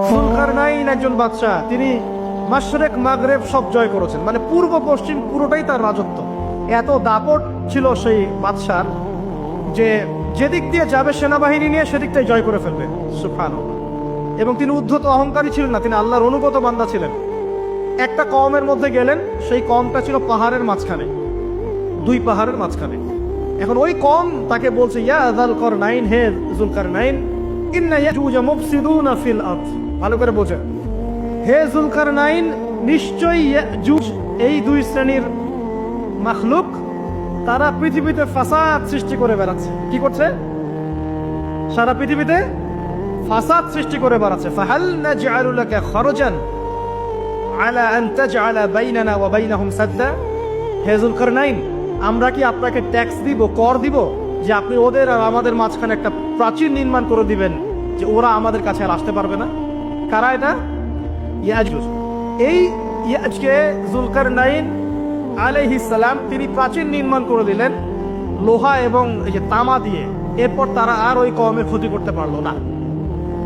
যুলকারনাইন একজন বাদশা, তিনি মাশরিক মাগরিব সব জয় করেছেন, মানে পূর্ব পশ্চিম পুরোটাই তার রাজত্ব। এত দাপট ছিল সেই বাদশার যে যেদিক দিয়ে যাবে সেনাবাহিনী নিয়ে সেদিকটাই জয় করে ফেলবে। সুবহানাল্লাহ। এবং তিনি উদ্ধত অহংকারী ছিলেন না, তিনি আল্লাহর অনুগত বান্দা ছিলেন। একটা কওমের মধ্যে গেলেন, সেই কওমটা ছিল পাহাড়ের মাঝখানে, দুই পাহাড়ের মাঝখানে। এখন ওই কওম তাকে বলছে, ইয়া যুলকারনাইন, হে যুলকারনাইন, ইন্না ইয়াজুজ মুফসিদুনা ফিল আরদ। ভালো করে বোঝেন, হে যুলকারনাইন, নিশ্চয়ই ইয়াজুজ এই দুই শ্রেণীর মাখলুক, তারা পৃথিবীতে ফাসাদ সৃষ্টি করে বেড়াচ্ছে। কি করছে? সারা পৃথিবীতে ফাসাদ সৃষ্টি করে বেড়াচ্ছে। ফাহাল নাজআলু লাকা খরজান আলা আন তাজআলা বাইনানা ওয়া বাইনাহুম সাদ্দা। হে যুলকারনাইন, আমরা কি আপনাকে ট্যাক্স দিব, কর দিব, যে আপনি ওদের আর আমাদের মাঝখানে একটা প্রাচীর নির্মাণ করে দিবেন, যে ওরা আমাদের কাছে আর আসতে পারবে না? কারা এটা? ইয়াজুজ। এই ইয়াজকে যুলকারনাইন আলাইহিস সালাম তিনি প্রাচীর নির্মাণ করে দিলেন লোহা এবং এই যে তামা দিয়ে। এরপর তারা আর ওই কওমের ক্ষতি করতে পারলো না।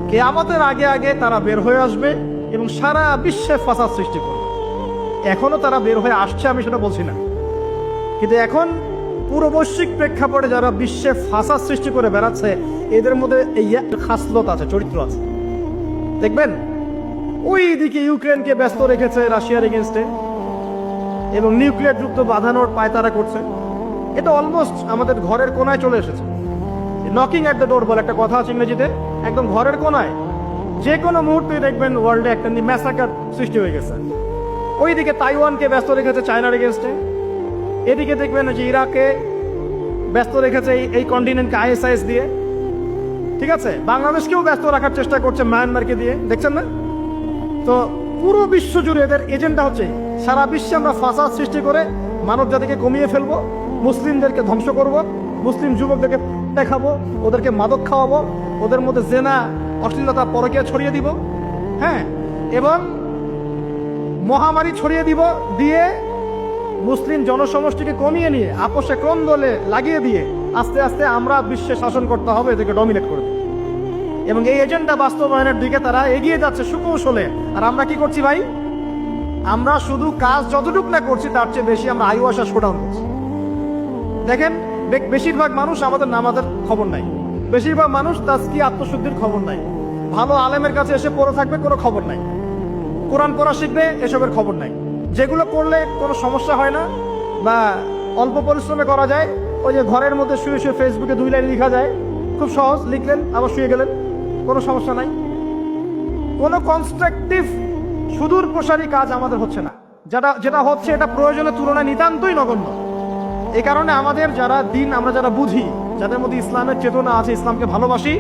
কিয়ামতের আগে আগে তারা বের হয়ে আসবে এবং সারা বিশ্বে ফাসাদ সৃষ্টি করবে। এখনো তারা বের হয়ে আসছে, আমি সেটা বলছি না, কিন্তু এখন পুরো বৈশ্বিক প্রেক্ষাপটে যারা বিশ্বে ফাসাদ সৃষ্টি করে বেড়াচ্ছে, এদের মধ্যে এই খাসলত আছে, চরিত্র আছে। দেখবেন ওই দিকে ইউক্রেনকে ব্যস্ত রেখেছে রাশিয়ার এগেনস্টে এবং নিউক্লিয়ার যুদ্ধ বাঁধানোর পায়তারা করছে। এটা অলমোস্ট আমাদের ঘরের কোনায় চলে এসেছে। নকিং অ্যাট দ্য ডোর বলে একটা কথা আছে ইংরেজিতে, একদম ঘরের কোনায়। যে কোনো মুহূর্তে দেখবেন ওয়ার্ল্ডে একটা ম্যাসাকার সৃষ্টি হয়ে গেছে। ওইদিকে তাইওয়ানকে ব্যস্ত রেখেছে চায়নার এগেনস্টে, এদিকে দেখবেন যে ইরাকে ব্যস্ত রেখেছে এই কন্টিনেন্টকে ISIS দিয়ে। ঠিক আছে, বাংলাদেশকেও ব্যস্ত রাখার চেষ্টা করছে মায়ানমারকে দিয়ে, দেখছেন না? তো পুরো বিশ্ব জুড়ে এদের এজেন্ডা হচ্ছে সারা বিশ্বে আমরা ফাসাদ সৃষ্টি করে মানব জাতিকে কমিয়ে ফেলবো, মুসলিমদেরকে ধ্বংস করব, মুসলিম যুবকদেরকে দেখাবো, ওদেরকে মাদক খাওয়াবো, ওদের মধ্যে জেনা, অশ্লীলতা, পরকীয়া ছড়িয়ে দিব, হ্যাঁ, এবং মহামারী ছড়িয়ে দিব, দিয়ে মুসলিম জনসমষ্টিকে কমিয়ে নিয়ে আপোষে ক্রন্দলে লাগিয়ে দিয়ে আস্তে আস্তে আমরা বিশ্বে শাসন করতে হবে, এদেরকে ডমিনেট করবে। এবং এই এজেন্ডা বাস্তবায়নের দিকে তারা এগিয়ে যাচ্ছে সুকৌশলে। আর আমরা কি করছি ভাই? আমরা শুধু কাজ যতটুকু না করছি তার চেয়ে বেশি আমরা আয়ু আশা শোডাউন করছি। দেখেন, বেশিরভাগ মানুষ আমাদের নামাজের খবর নাই, বেশিরভাগ মানুষ তাজকি আত্মশুদ্ধির খবর নাই, ভালো আলেমের কাছে এসে পড়ে থাকবে কোনো খবর নাই, কোরআন পড়া শিখবে এসবের খবর নাই। যেগুলো করলে কোনো সমস্যা হয় না বা অল্প পরিশ্রমে করা যায়, ওই যে ঘরের মধ্যে শুয়ে শুয়ে ফেসবুকে 2 লাইন লেখা যায়, খুব সহজ, লিখলেন আবার শুয়ে গেলেন, কোনো সমস্যা নাই। কোনো কনস্ট্রাকটিভ সুদূর প্রসারী কাজ আমাদের হচ্ছে না। যেটা হচ্ছে এটা প্রয়োজনের তুলনায় নিতান্তই নগণ্য। এই কারণে আমাদের যারা দিন, আমরা যারা বুঝি, যাদের মধ্যে ইসলামের চেতনা আছে, ইসলামকে ভালোবাসি,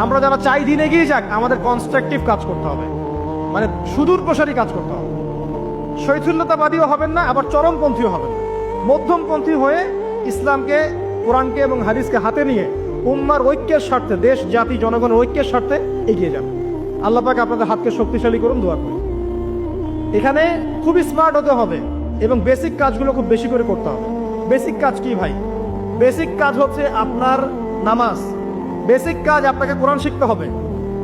আমরা যারা চাই দিন এগিয়ে যাক, আমাদের কনস্ট্রাকটিভ কাজ করতে হবে, মানে সুদূর প্রসারী কাজ করতে হবে। শৈথিল্যতাবাদীও হবেন না, আবার চরমপন্থীও হবেন না, মধ্যমপন্থী হয়ে ইসলামকে, কোরআনকে এবং হাদিসকে হাতে নিয়ে উম্মার ঐক্যের স্বার্থে, দেশ জাতি জনগণের ঐক্যের স্বার্থে এগিয়ে যান। আল্লাহ পাক আপনাদের হাতকে শক্তিশালী করুন, দোয়া করি। এখানে খুবই স্মার্ট হতে হবে এবং বেসিক কাজগুলো খুব বেশি করে করতে হবে। বেসিক কাজ কি ভাই? বেসিক কাজ হচ্ছে আপনার নামাজ, বেসিক কাজ আপনাকে কোরআন শিখতে হবে,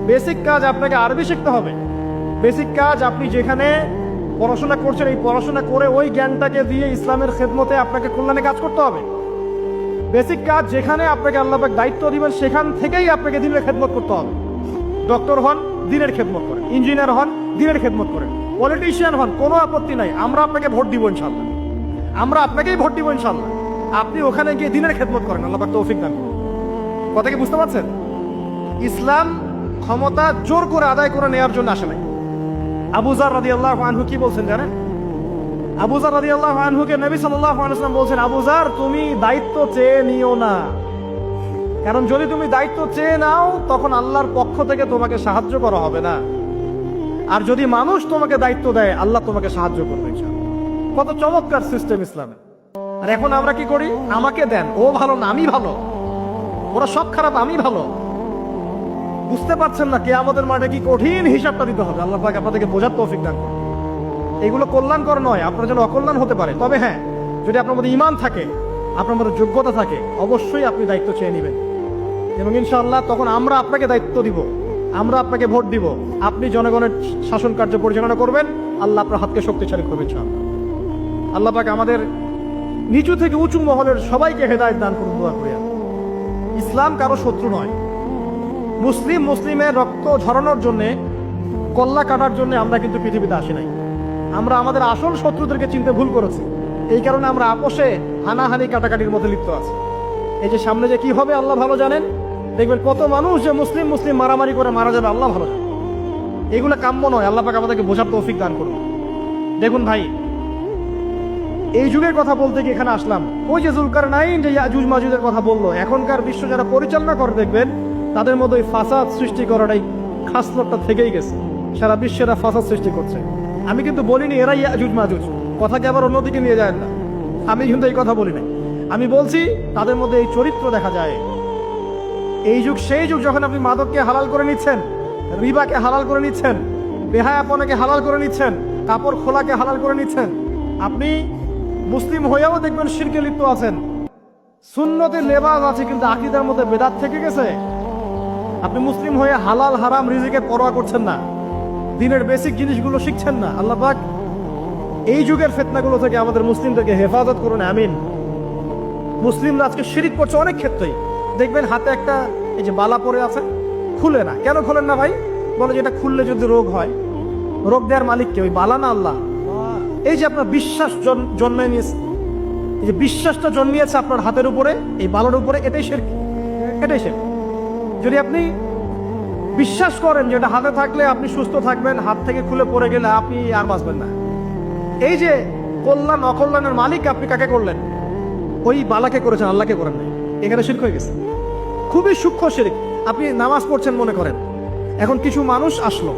বেসিক কাজ আপনাকে আরবি শিখতে হবে, বেসিক কাজ আপনি যেখানে পড়াশোনা করছেন এই পড়াশোনা করে ওই জ্ঞানটাকে দিয়ে ইসলামের খেদমতে আপনাকে কল্যাণে কাজ করতে হবে। বেসিক কাজ যেখানে আপনাকে আল্লাহ পাক দায়িত্ব দিবেন সেখান থেকেই আপনাকে দিনের খেদমত করতে হবে। ডক্টর হন, দিনের খেদমত করেন, ইঞ্জিনিয়ার হন, দিনের খেদমত করেন, পলিটিশিয়ান হন, কোনো আপত্তি নাই, আমরা আপনাকে ভোট দিব ইনশাল্লাহ, আমরা আপনাকেই ভোট দিব ইনশাল্লাহ। আপনি ওখানে গিয়ে দিনের খেদমত করেন, আল্লাহ পাক তৌফিক দান করুন। কথা কি বুঝতে পারছেন? ইসলাম ক্ষমতা জোর করে আদায় করে নেওয়ার জন্য আসে নাই। আবু যার রাদিয়াল্লাহু আনহু কি বলছেন জানেন? আবু যার রাদিয়াল্লাহু আনহুকে নবী সাল্লাল্লাহু আলাইহি ওয়াসাল্লাম বলছেন, আবু যার, তুমি দায়িত্ব চেয়ে নিও না, কারণ যদি তুমি দায়িত্ব চেয়ে নাও তখন আল্লাহর পক্ষ থেকে তোমাকে সাহায্য করা হবে না, আর যদি মানুষ তোমাকে দায়িত্ব দেয় আল্লাহ তোমাকে সাহায্য করবে ইনশাআল্লাহ। কত চমৎকার সিস্টেম ইসলামে। আর এখন আমরা কি করি? আমাকে দেন, ও ভালো না আমি ভালো, ওরা সব খারাপ আমি ভালো। বুঝতে পারছেন না কিয়ামতের মাঠে কি কঠিন হিসাবটা দিতে হবে। আল্লাহ পাক আপনাদেরকে বোঝার তৌফিক দান করুন। এগুলো কল্যাণকর নয়, আপনার জন্য অকল্যাণ হতে পারে। তবে হ্যাঁ, যদি আপনার মধ্যে ঈমান থাকে, আপনার মধ্যে যোগ্যতা থাকে, অবশ্যই আপনি দায়িত্ব চেয়ে নেবেন এবং ইনশাআল্লাহ তখন আমরা আপনাকে দায়িত্ব দিব আমরা আপনাকে ভোট দিব, আপনি জনগণের শাসন কার্য পরিচালনা করবেন, আল্লাহ আপনার হাতকে শক্তিশালী করবেন। আল্লাহ পাক আমাদের নিচু থেকে উঁচু মহলের সবাইকে হেদায়েত দান করুন, দোয়া করি। ইসলাম কারো শত্রু নয়। মুসলিমের রক্ত ঝরানোর জন্যে, কল্লা কাটার জন্য আমরা কিন্তু পৃথিবীতে আসি নাই। আমরা আমাদের আসল শত্রুদেরকে চিনতে ভুল করেছি। এই কারণে আমরা আপোষে হানাহানি কাটাকাটির মধ্যে লিপ্ত আছি। এই যে সামনে যে কি হবে আল্লাহ ভালো জানেন। দেখবেন কত মানুষ যে মুসলিম মারামারি করে মারা যাবে, আল্লাহ ভালো জানেন। এগুলো কাম্য নয়। আল্লাহ পাক আমাদেরকে বোঝার তৌফিক দান করুন। দেখুন ভাই, এই যুগের কথা বলতে গিয়ে এখানে আসলাম। ওই যে জুলকারনাইন যে ইয়াজুজ মাজুজের কথা বললো, এখনকার বিশ্ব যারা পরিচালনা করে দেখবেন তাদের মধ্যে ওই ফাসাদ সৃষ্টি করাটাই খাসলতটা থেকেই গেছে। সারা বিশ্বেরা ফাসাদ সৃষ্টি করছে। আমি কিন্তু বলিনি এরাই ইয়াজুজ মাজুজ, কথাকে আবার অন্যদিকে নিয়ে যায় না। আমি কিন্তু এই কথা বলি নাই। আমি বলছি তাদের মধ্যে এই চরিত্র দেখা যায়। এই যুগ সেই যুগ যখন আপনি মাদককে হালাল করে নিচ্ছেন, রিবাকে হালাল করে নিচ্ছেন, বেহায়াপনাকে হালাল করে নিচ্ছেন, কাপড় খোলাকে হালাল করে নিচ্ছেন। আপনি মুসলিম হয়েও দেখবেন শিরকে লিপ্ত আছেন। সুন্নতের লেবাস আছে কিন্তু আকীদার মধ্যে বেদাত থেকে গেছে। আপনি মুসলিম হয়ে হালাল হারাম রিজিকের পরোয়া করছেন না, দিনের বেসিক জিনিসগুলো শিখছেন না। আল্লাহ পাক এই যুগের ফিতনাগুলো থেকে আমাদের মুসলিমদেরকে হেফাজত করুন, আমিন। মুসলিমরা আজকে শিরিক করছে অনেক ক্ষেত্রেই। দেখবেন হাতে একটা এই যে বালা পরে আছে, খুলে না। কেন খোলেন না ভাই? বলে যে এটা খুললে যদি রোগ হয়। রোগ দেওয়ার মালিক কে? ওই বালা না আল্লাহ? এই যে আপনার বিশ্বাস জন্মে নিয়েছে, এই যে বিশ্বাসটা জন্মিয়েছে আপনার হাতের উপরে, এই বালার উপরে, এটাই শিরক, এটাই শিরক। যদি আপনি বিশ্বাস করেন যে এটা হাতে থাকলে আপনি সুস্থ থাকবেন, হাত থেকে খুলে পড়ে গেলে আপনি আর বাঁচবেন না। এই যে কল্যাণ অকল্যাণের মালিক আপনি কাকে করলেন? ওই বালাকে করেছেন, আল্লাহকে করেন নাই। এখানে শিরক হয়ে গেছে, খুবই সূক্ষ্ম শিরক। আপনি নামাজ পড়ছেন মনে করেন, এখন কিছু মানুষ আসলো,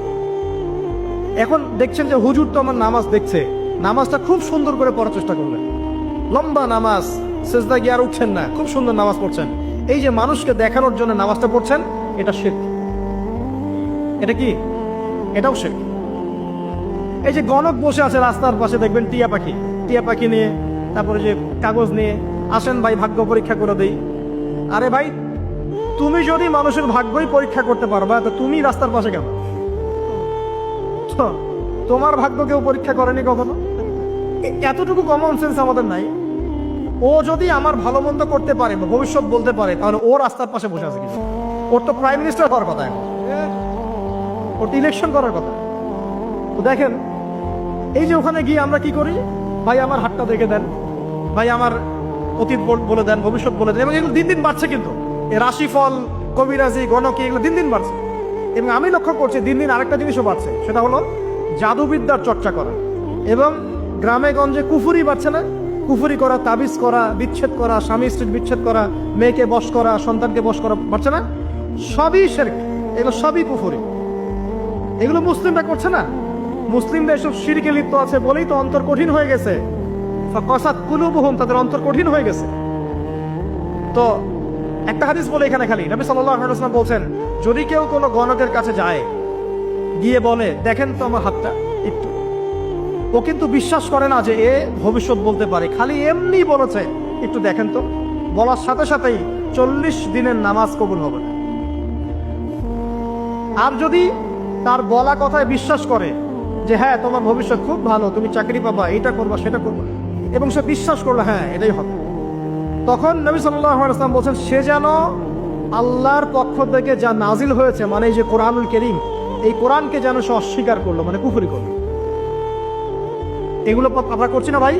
এখন দেখছেন যে হুজুর তো আমার নামাজ দেখছে, নামাজটা খুব সুন্দর করে পড়ার চেষ্টা করলেন, লম্বা নামাজ, সেজদা গিয়ে আর উঠছেন না, খুব সুন্দর নামাজ পড়ছেন। এই যে মানুষকে দেখানোর জন্য নামাজটা পড়ছেন, এটা শিরক। এটা কি? এটাও শিরক। এই যে গণক বসে আছে রাস্তার পাশে, দেখবেন টিয়া পাখি নিয়ে, তারপরে যে কাগজ নিয়ে আসেন ভাই ভাগ্য পরীক্ষা করে দেই। আরে ভাই, তুমি যদি মানুষের ভাগ্যই পরীক্ষা করতে পারবা, তো তুমি রাস্তার পাশে কেন? তোমার ভাগ্য কেউ পরীক্ষা করেনি কখনো? এতটুকু কমন সেন্স আমাদের নাই। ও যদি আমার ভালো মন্দ করতে পারে বা ভবিষ্যৎ বলতে পারে, তাহলে ও রাস্তার পাশে বসে আছে কিছু? ওর তো প্রাইম মিনিস্টার হওয়ার কথা, এখন ওর তো ইলেকশন করার কথা। তো দেখেন, এই যে ওখানে গিয়ে আমরা কি করি, ভাই আমার হাতটা দেখে দেন, ভাই আমার অতীত বলে দেন, ভবিষ্যৎ বলে দেন। এবং এগুলো দিন দিন বাড়ছে, কিন্তু এই রাশিফল, কবিরাজি, গণকি, এগুলো দিন দিন বাড়ছে। এবং আমি লক্ষ্য করছি দিন দিন আরেকটা জিনিসও বাড়ছে, সেটা হলো জাদুবিদ্যার চর্চা করা। এবং গ্রামে গঞ্জে কুফুরি বাড়ছে না? কুফুরি করা, তাবিজ করা, বিচ্ছেদ করা, স্বামী স্ত্রীর বিচ্ছেদ করা, মেয়েকে বশ করা, সন্তানকে বশ করা বাড়ছে না? সবই শিরক, এগুলো সবই কুফুরি। এগুলো মুসলিমরা করছে না। মুসলিমরা এসব শিরকে লিপ্ত আছে বলেই তো অন্তর কঠিন হয়ে গেছে। ফাকাসাত কুলুবুহুম, তাদের অন্তর কঠিন হয়ে গেছে। তো একটা হাদিস বলে এখানে খালি, নবী সাল্লাল্লাহু আলাইহি ওয়াসাল্লাম বলছেন, যদি কেউ কোনো গণকের কাছে যায়, গিয়ে বলে দেখেন তো আমার হাতটা একটু, ও কিন্তু বিশ্বাস করে না যে এ ভবিষ্যৎ বলতে পারে, খালি এমনি বলেছে একটু দেখেন তো, বলার সাথে সাথেই 40 দিনের নামাজ কবুল হবে না। আর যদি তার বলা কথায় বিশ্বাস করে যে হ্যাঁ তোমার ভবিষ্যৎ খুব ভালো, তুমি চাকরি পাবা, এটা করবা সেটা করবা, এবং সে বিশ্বাস করলো হ্যাঁ এটাই হবে, তখন নবী সাল্লাল্লাহু আলাইহি ওয়াসাল্লাম বলছেন সে যেন আল্লাহর পক্ষ থেকে যা নাজিল হয়েছে, মানে এই যে কোরআনুল কারীম, এই কোরআনকে যেন সে অস্বীকার করলো, মানে কুফরি করলো। এগুলো আমরা করছি না ভাই?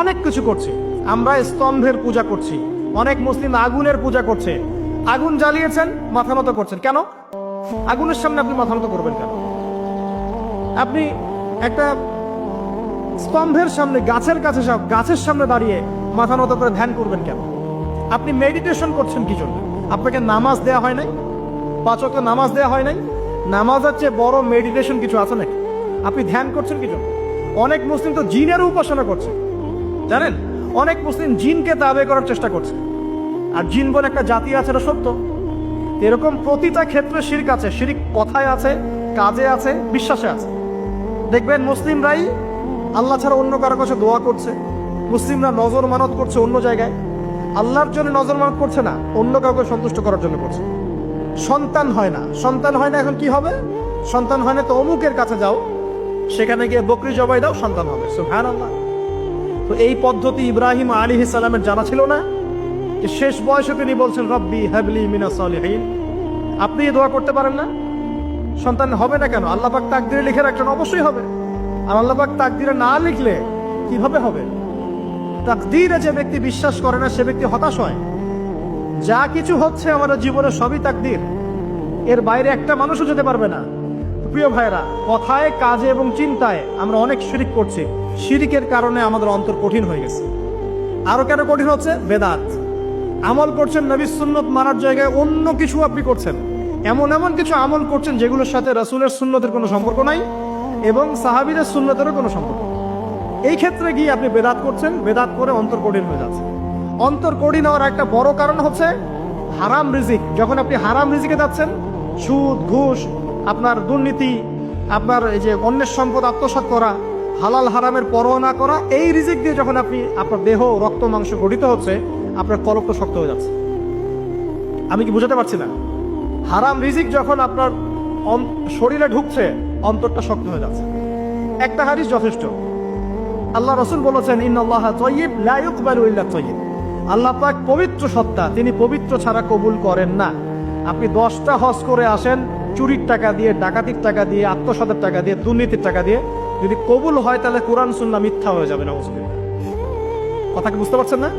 অনেক কিছু করছি আমরা। স্তম্ভের পূজা করছি, অনেক মুসলিম আগুনের পূজা করছে। আগুন জ্বালিয়েছেন, মাথা নত করছেন কেন? আগুনের সামনে আপনি মাথা নত করবেন কেন? আপনি একটা স্তম্ভের সামনে, গাছের কাছে, গাছের সামনে দাঁড়িয়ে মাথা নত করে ধ্যান করবেন কেন? আপনি মেডিটেশন করছেন কি জন্য? আপনাকে নামাজ দেয়া হয় নাই? 5 ওয়াক্ত নামাজ দেয়া হয় নাই? নামাজের চেয়ে বড় মেডিটেশন কিছু আছে নাকি? আপনি ধ্যান করছেন কি জন্য? অনেক মুসলিম তো জিনের উপাসনা করছে, জানেন? অনেক মুসলিম জিনকে তাবে করার চেষ্টা করছে। আর জিন বলে একটা জাতি আছে, এটা সত্য। এরকম প্রতিটা ক্ষেত্রে শিরক আছে। শিরক কথায় আছে, কাজে আছে, বিশ্বাসে আছে। দেখবেন মুসলিমরাই আল্লাহ ছাড়া অন্য কারো কাছে দোয়া করছে, মুসলিমরা নজর মানত করছে অন্য জায়গায়, আল্লাহর জন্য নজর মানত করছে না, অন্য কাউকে সন্তুষ্ট করার জন্য করছে। সন্তান হয় না, সন্তান হয় না, এখন কি হবে? সন্তান হয় না তো অমুকের কাছে যাও, সেখানে গিয়ে বকরি জবাই দাও, সন্তান হবে। সুবহানাল্লাহ। তো এই পদ্ধতি ইব্রাহিম আলাইহিস সালামের জানা ছিল না, যে শেষ বয়সে তিনি বলছেন রব্বি হাবলি মিনাস সালিহিন। আপনি দোয়া করতে পারেন না? সন্তান হবে না কেন? আল্লাহ পাক তাকদিরে লিখে রাখছেন, অবশ্যই হবে। আর আল্লাহ পাক তাকদিরে না লিখলে কিভাবে হবে? তাকদিরে যে ব্যক্তি বিশ্বাস করে না সে ব্যক্তি হতাশ হয়। যা কিছু হচ্ছে আমাদের জীবনে সবই তাকদির, এর বাইরে একটা মানুষও যেতে পারবে না। প্রিয় ভাইরা, কথায়, কাজে এবং চিন্তায় আমরা অনেক শিরিক করছি। শিরিকের কারণে আমাদের অন্তর কঠিন হয়ে গেছে। আরো কেন কঠিন হচ্ছে? বেদাত। আমল করছেন নবীর সুন্নত মানার জায়গায় অন্য কিছু আপনি করছেন, এমন এমন কিছু আমল করছেন যেগুলোর সাথে রাসূলের সুন্নতের কোনো সম্পর্ক নাই এবং সাহাবীদের সুন্নতেরও কোনো সম্পর্ক নেই। এই ক্ষেত্রে গিয়ে আপনি বেদাত করছেন, বেদাত করে অন্তর কঠিন হয়ে যাচ্ছে। অন্তর কঠিন হওয়ার একটা বড় কারণ হচ্ছে হারাম রিজিক। যখন আপনি হারাম রিজিকে যাচ্ছেন, সুদ, ঘুষ, আপনার দুর্নীতি, আপনার এই যে অন্যের সম্পদ আত্মসাৎ করা, হালাল হারামের পরোয়া না করা, এই রিজিক দিয়ে যখন আপনি আপনার দেহ, রক্ত, মাংস গঠিত হচ্ছে, আপনার কলবটা শক্ত হয়ে যাচ্ছে। আমি কি বুঝাতে পারছি না? হারাম রিজিক যখন আপনার শরীরে ঢুকছে, অন্তরটা শক্ত হয়ে যাচ্ছে। একটা হাদিস যথেষ্ট। আল্লাহ রাসূল বলেছেন, ইন্নাল্লাহা তাইয়্যিব লা ইকবালু ইল্লা তাইয়্যিব। আল্লাহ পাক পবিত্র সত্তা, তিনি পবিত্র ছাড়া কবুল করেন না। আপনি 10টা হজ করে আসেন, চুরির টাকা দিয়ে, ডাকাতির টাকা দিয়ে, আত্মসাতের টাকা দিয়ে, দুর্নীতির টাকা দিয়ে, যদি কবুল হয় তাহলে কোরআন সুন্নাহ মিথ্যা হয়ে যাবে। নাউযুবিল্লাহ। কথা কি বুঝতে পারছেন না?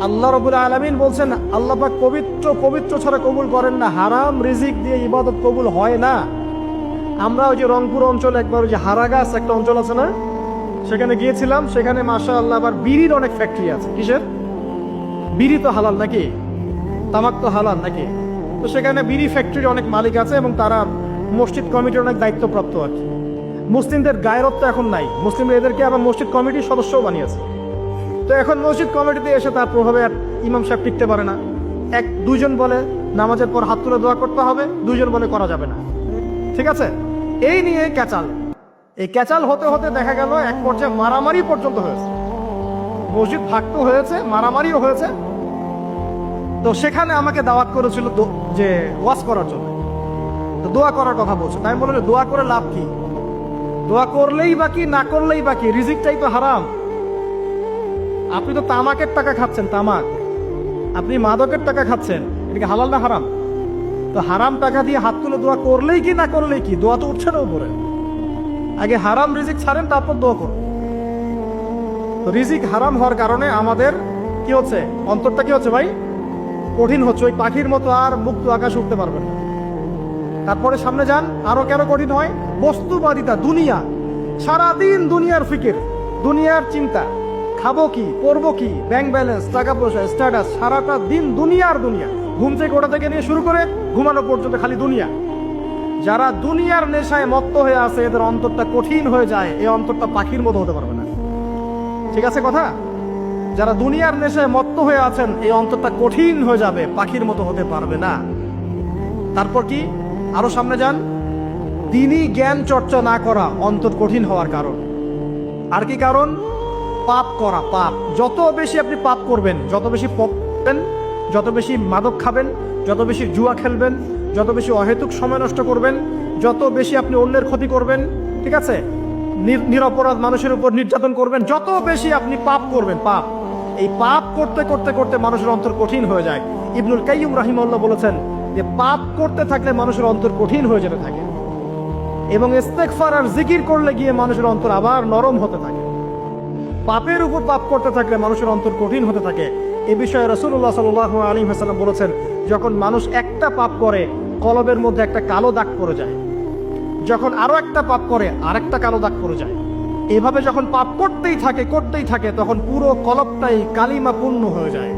আল্লাহ রাব্বুল আলামিন বলছেন আল্লাহ পাক পবিত্র, পবিত্র ছাড়া কবুল করেন না। হারাম রিজিক দিয়ে ইবাদত কবুল হয় না। আমরা ওই যে রংপুর অঞ্চলে একবার ওই যে হারাগাছ একটা অঞ্চল আছে না, সেখানে গিয়েছিলাম। সেখানে মাশাআল্লাহ আবার বিড়ির অনেক ফ্যাক্টরি আছে। কিসের? বিড়ি তো হালাল নাকি? তামাক তো হালাল নাকি? তো সেখানে বিড়ি ফ্যাক্টরির অনেক মালিক আছে এবং তারা মসজিদ কমিটির অনেক দায়িত্বপ্রাপ্ত আর কি। মুসলিমদের গায়রত্ব এখন নাই, মুসলিমরা এদেরকে আবার মসজিদ কমিটির সদস্যও বানিয়েছে। তো এখন মসজিদ কমিটিতে এসে তার প্রভাবে আর ইমাম সাহেব টিকতে পারে না। দুইজন বলে নামাজের পর হাত তুলে দোয়া করতে হবে, দুইজন বলে করা যাবে না। ঠিক আছে, এই নিয়ে ক্যাচাল। এই ক্যাচাল হতে হতে দেখা গেল এক পর্যায়ে মারামারি পর্যন্ত হয়েছে। মসজিদ ভাগ হয়েছে, মারামারিও হয়েছে। তো সেখানে আমাকে দাওয়াত করেছিল যে ওয়াজ করার জন্য। তো দোয়া করার কথা বলছে। তাই বললাম দোয়া করে লাভ কি? দোয়া করলেই বাকি, না করলেই বাকি, রিজিকটাই তো হারাম। আপনি তো তামাকের টাকা খাচ্ছেন, তামাক। আপনি মাদকের টাকা খাচ্ছেন, এটা কি হালাল না হারাম? তো হারাম টাকা দিয়ে হাত তুলে দোয়া করলেই কি, না করলেই কি? দোয়া তো উঠছে না উপরে। আগে হারাম রিজিক ছাড়েন, তারপর দোয়া করুন। তো রিজিক হারাম হওয়ার কারণে আমাদের কি হচ্ছে? অন্তরটা কি হচ্ছে ভাই? কঠিন হচ্ছে। ওই পাখির মতো আর মুক্ত আকাশে উঠতে পারবেন না। তারপরে সামনে যান, আরো কেন কঠিন হয়? বস্তুবাদিতা, দুনিয়া। সারাদিন দুনিয়ার ফিকির, দুনিয়ার চিন্তা, খাবো কি, পরবো কি, ব্যাংক ব্যালেন্স, টাকা পয়সা, স্ট্যাটাস, সারাটা দিন দুনিয়ার দুনিয়া। ঘুম থেকে ওঠা থেকে নিয়ে শুরু করে ঘুমানো পর্যন্ত খালি দুনিয়া। যারা দুনিয়ার নেশায় মত্ত হয়ে আছে, এদের অন্তরটা কঠিন হয়ে যায়। এই অন্তরটা পাখির মতো হতে পারবে না। ঠিক আছে কথা? যারা দুনিয়ার নেশায় মত্ত হয়ে আছেন, এই অন্তরটা কঠিন হয়ে যাবে, পাখির মতো হতে পারবে না। তারপর কি? আরো সামনে যান, দিনই জ্ঞান চর্চা না করা অন্তর কঠিন হওয়ার কারণ। আর কি কারণ? পাপ করা। পাপ যত বেশি আপনি পাপ করবেন, যত বেশি পড়বেন, যত বেশি মাদক খাবেন, যত বেশি জুয়া খেলবেন, যত বেশি অহেতুক সময় নষ্ট করবেন, যত বেশি আপনি অন্যের ক্ষতি করবেন, ঠিক আছে, নিরপরাধ মানুষের উপর নির্যাতন করবেন, যত বেশি আপনি পাপ করবেন, পাপ, এই পাপ করতে করতে করতে মানুষের অন্তর কঠিন হয়ে যায়। ইবনুল কাইয়্যিম রাহিমাহুল্লাহ বলেছেন যে পাপ করতে থাকলে মানুষের অন্তর কঠিন হয়ে যেতে থাকে এবং ইস্তেগফার আর জিকির করলে গিয়ে মানুষের অন্তর আবার নরম হতে থাকে। পাপের উপর পাপ করতে থাকলে মানুষের অন্তর কঠিন হতে থাকে। এ বিষয়ে রাসূলুল্লাহ সাল্লাল্লাহু আলাইহি ওয়াসাল্লাম বলেছেন, যখন মানুষ একটা পাপ করে কলবের মধ্যে একটা কালো দাগ পড়ে যায়, যখন আরো একটা পাপ করে আরেকটা কালো দাগ পড়ে যায়। এভাবে যখন পাপ করতেই থাকে তখন পুরো কলবটাই কালিমা পূর্ণ হয়ে যায়।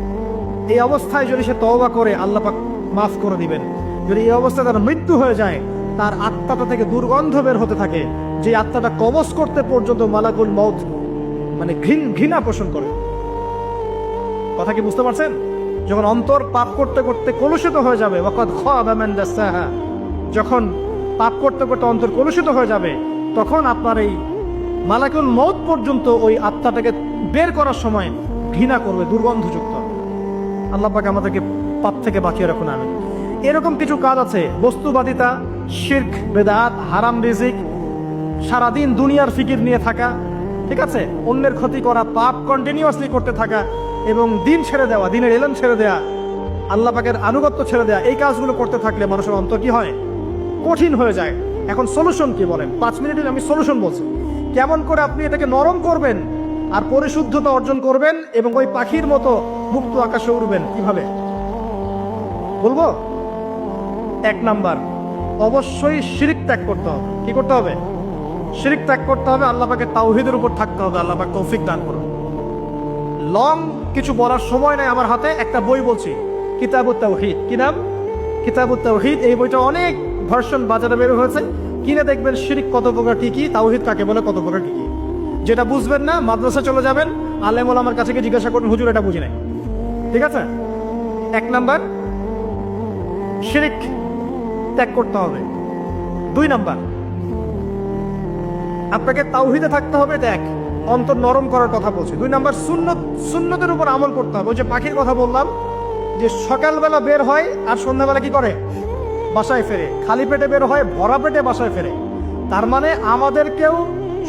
এই অবস্থায় যদি সে তওবা করে, আল্লাহ পাক মাফ করে দিবেন। যদি এই অবস্থায় তার মৃত্যু হয়ে যায়, তার আত্মাটা থেকে দুর্গন্ধ বের হতে থাকে, যে আত্মাটা কবজ করতে পর্যন্ত মালাকুল মউত মানে ঘৃণা পোষণ করে। কথা কি বুঝতে পারছেন? যখন অন্তর পাপ করতে করতে কলুষিত হয়ে যাবে, ওয়াকাদ খাবা মান দাসাহা, যখন পাপ করতে করতে অন্তর কলুষিত হয়ে যাবে, তখন আপনার এই মালাকুল মউত পর্যন্ত ওই আত্মাটাকে বের করার সময় ঘৃণা করবে, দুর্গন্ধযুক্ত। আল্লাহ পাক আমাদেরকে পাপ থেকে বাঁচিয়ে রাখুন। আমি এরকম কিছু কাজ আছে, বস্তুবাদিতা, শিরক, বেদাত, হারাম রিজিক, সারাদিন দুনিয়ার ফিকির নিয়ে থাকা, ঠিক আছে, অন্যের ক্ষতি করা, পাপ কন্টিনিউয়াসলি করতে থাকা এবং দিন ছেড়ে দেওয়া, দিনের এলেম ছেড়ে দেওয়া, আল্লাহ পাকের আনুগত্য ছেড়ে দেওয়া, এই কাজগুলো করতে থাকলে মানুষের অন্তর কি হয়? কঠিন হয়ে যায়। এখন সলিউশন কি বলেন? 5 মিনিটে আমি সলিউশন বলছি, কেমন করে আপনি এটাকে নরম করবেন আর পরিশুদ্ধতা অর্জন করবেন এবং ওই পাখির মতো মুক্ত আকাশে উড়বেন। কিভাবে বলবো? 1 নাম্বার, অবশ্যই শিরক ত্যাগ করতে হবে। কি করতে হবে? শিরক ত্যাগ করতে হবে। আল্লাহ পাকের তাওহীদের উপর থাকতে হবে। আল্লাহ পাক তৌফিক দান করুন। লং কিছু বলার সময় নাই আমার হাতে, একটা বই বলছি, কিতাবুত তাওহীদ। কি নাম? কিতাবুত তাওহীদ। এই বইটা অনেক ভার্সন বাজারে বের হয়েছে, কিনে দেখবেন শিরক কত প্রকার কি কি, তাওহীদ কাকে বলে কত প্রকার কি কি। যেটা বুঝবেন না মাদ্রাসা চলে যাবেন, আলেম ওলামার কাছে গিয়ে জিজ্ঞাসা করুন, হুজুর এটা বুঝি নাই। ঠিক আছে? 1 নাম্বার, শিরক ত্যাগ করতে হবে। 2 নাম্বার, আপনাকে তাওহীদে থাকতে হবে। দেখ, অন্তর নরম করার কথা বলছি। 2 নাম্বার, সুন্নতের উপর আমল করতে হবে। ওই যে পাখির কথা বললাম, যে সকালবেলা বের হয় আর সন্ধ্যাবেলা কি করে? বাসায় ফেরে। খালি পেটে বের হয়, ভরা পেটে বাসায় ফেরে। তার মানে আমাদেরকেও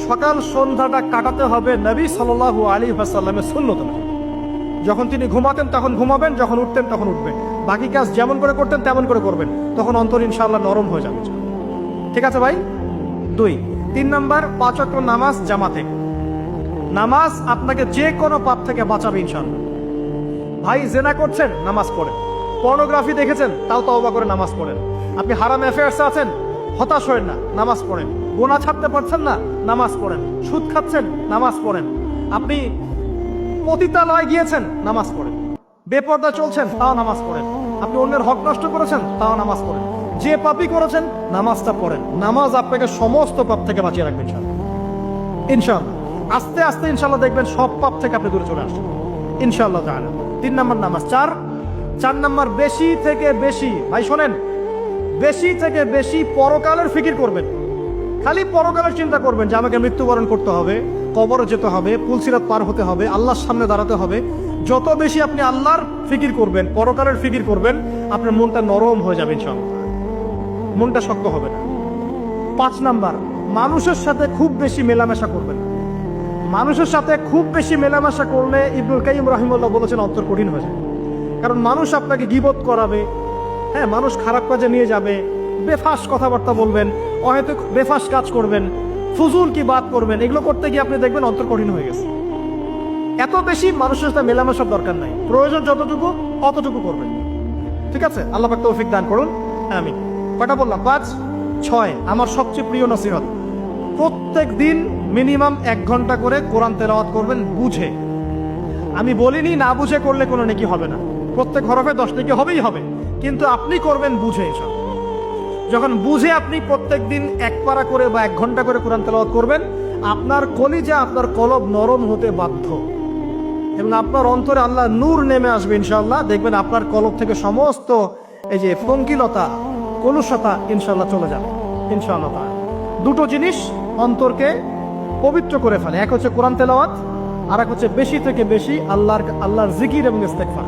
সকাল সন্ধ্যাটা কাটাতে হবে নবী সাল্লাল্লাহু আলাইহি ওয়াসাল্লামের সুন্নত অনুযায়ী। যখন তিনি ঘুমাতেন তখন ঘুমাবেন, যখন উঠতেন তখন উঠবেন। বাকি কাজ যেমন করে করতেন তেমন করে করবেন, তখন অন্তর ইনশাআল্লাহ নরম হয়ে যাবে। ঠিক আছে ভাই? 2। 3 নাম্বার, 5 ওয়াক্ত নামাজ জামাতে। নামাজ আপনাকে যে কোনো পাপ থেকে বাঁচাবে ইনশাআল্লাহ। ভাই জেনা করছেন, নামাজ পড়েন। পর্নোগ্রাফি দেখেছেন, তাও তওবা করে নামাজ পড়েন। আপনি হারাম অ্যাফেয়ার্সে আছেন, হতাশ হয়েন না, নামাজ পড়েন। গোনা ছাড়তে পারছেন না, নামাজ পড়েন। সুদ খাচ্ছেন, নামাজ পড়েন। আপনি পতিতালয়ে গিয়েছেন, নামাজ পড়েন। বেপর্দা চলছেন, তাও নামাজ পড়েন। আপনি অন্যের হক নষ্ট করেছেন, তাও নামাজ পড়েন। যে পাপই করেছেন, নামাজটা পড়েন। নামাজ আপনাকে সমস্ত পাপ থেকে বাঁচিয়ে রাখবে ইনশাআল্লাহ। ইনশাআল্লাহ আস্তে আস্তে ইনশাআল্লাহ দেখবেন সব পাপ থেকে আপনি দূরে চলে আসছেন ইনশাআল্লাহ তাআলা। 3 নাম্বার নামাজ। 4 নাম্বার, বেশি থেকে বেশি, ভাই শোনেন, বেশি থেকে বেশি পরকালের ফিকির করবেন। খালি পরকালের চিন্তা করবেন যে আমাকে মৃত্যুবরণ করতে হবে, কবরে যেতে হবে, পুলসিরাত পার হতে হবে, আল্লাহর সামনে দাঁড়াতে হবে। যত বেশি আপনি আল্লাহর ফিকির করবেন, পরকালের ফিকির করবেন, আপনার মনটা নরম হয়ে যাবে ইনশাআল্লাহ, মনটা শক্ত হবে না। 5 নাম্বার, মানুষের সাথে খুব বেশি মেলামেশা করবেন। মানুষের সাথে খুব বেশি মেলামেশা করলে ইবনুল কাইয়িম রাহিমাহুল্লাহ বলেছেন অন্তর কঠিন হয়ে যায়। কারণ মানুষ আপনাকে গীবত করাবে, হ্যাঁ, মানুষ খারাপ কাজে নিয়ে যাবে, বেফাস কথাবার্তা বলবেন, হয়তো বেফাস কাজ করবেন, ফুজুল কি বাত করবেন। এগুলো করতে গিয়ে আপনি দেখবেন অন্তর কঠিন হয়ে গেছে। এত বেশি মানুষের সাথে মেলামেশার দরকার নাই, প্রয়োজন যতটুকু অতটুকু করবেন। ঠিক আছে? আল্লাহ পাক তৌফিক দান করুন, আমিন। কয়টা বললাম? 5, 6। আমার সবচেয়ে প্রিয় নসিহত, প্রত্যেক দিন মিনিমাম 1 ঘন্টা করে কোরআন তেলাওয়াত করবেন বুঝে। আমি বলিনি না বুঝে করলে কোনো নেকি হবে না, প্রত্যেক হরফে 10 নেকি হবেই হবে, কিন্তু আপনি করবেন বুঝে। এসব যখন বুঝে আপনি প্রত্যেক দিন 1 পারা করে বা 1 ঘন্টা করে কোরআন তেলাওয়াত করবেন, আপনার কলিজা, আপনার কলব নরম হতে বাধ্য এবং আপনার অন্তরে আল্লাহ নূর নেমে আসবে ইনশাআল্লাহ। দেখবেন আপনার কলব থেকে সমস্ত এই যে পঙ্কিলতা, কলুষতা ইনশাআল্লাহ চলে যাবে ইনশাআল্লাহ। 2টো জিনিস অন্তরকে পবিত্র করে ফেলে, এক হচ্ছে কোরআন তেলাওয়াত, আর এক হচ্ছে বেশি থেকে বেশি আল্লাহর জিকির এবং ইস্তেগফার।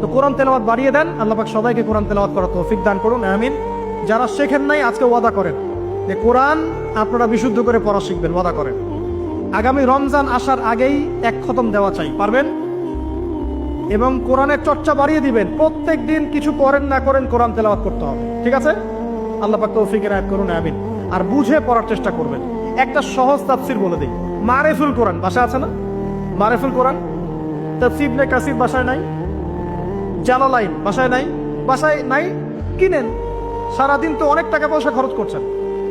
তো কোরআন তেলাওয়াত বাড়িয়ে দেন। আল্লাহ পাক সবাইকে কোরআন তেলাওয়াত করার তৌফিক দান করুন, আমিন। যারা শেখেন নাই আজকে ওয়াদা করেন যে কোরআন আপনারা বিশুদ্ধ করে পড়া শিখবেন, ওয়াদা করেন। আগামী রমজান আসার আগেই 1 খতম দেওয়া চাই, পারবেন? এবং কোরআনের চর্চা বাড়িয়ে দিবেন। প্রত্যেক দিন কিছু করেন না করেন কোরআন তেলাওয়াত করতে হবে, ঠিক আছে? আল্লাহ পাক তৌফিক এনায়েত করুন, আমিন। আর বুঝে পড়ার চেষ্টা করবেন। একটা সহজ তাফসীর বলে দিই, মারিফুল কোরআন বাসায় আছে না? মারিফুল কোরআন, তাফসীর ইবনে কাসির বাসায় নাই? জালালাইন বাসায় নাই? বাসায় নাই, কিনেন। সারাদিন তো অনেক টাকা পয়সা খরচ করছেন,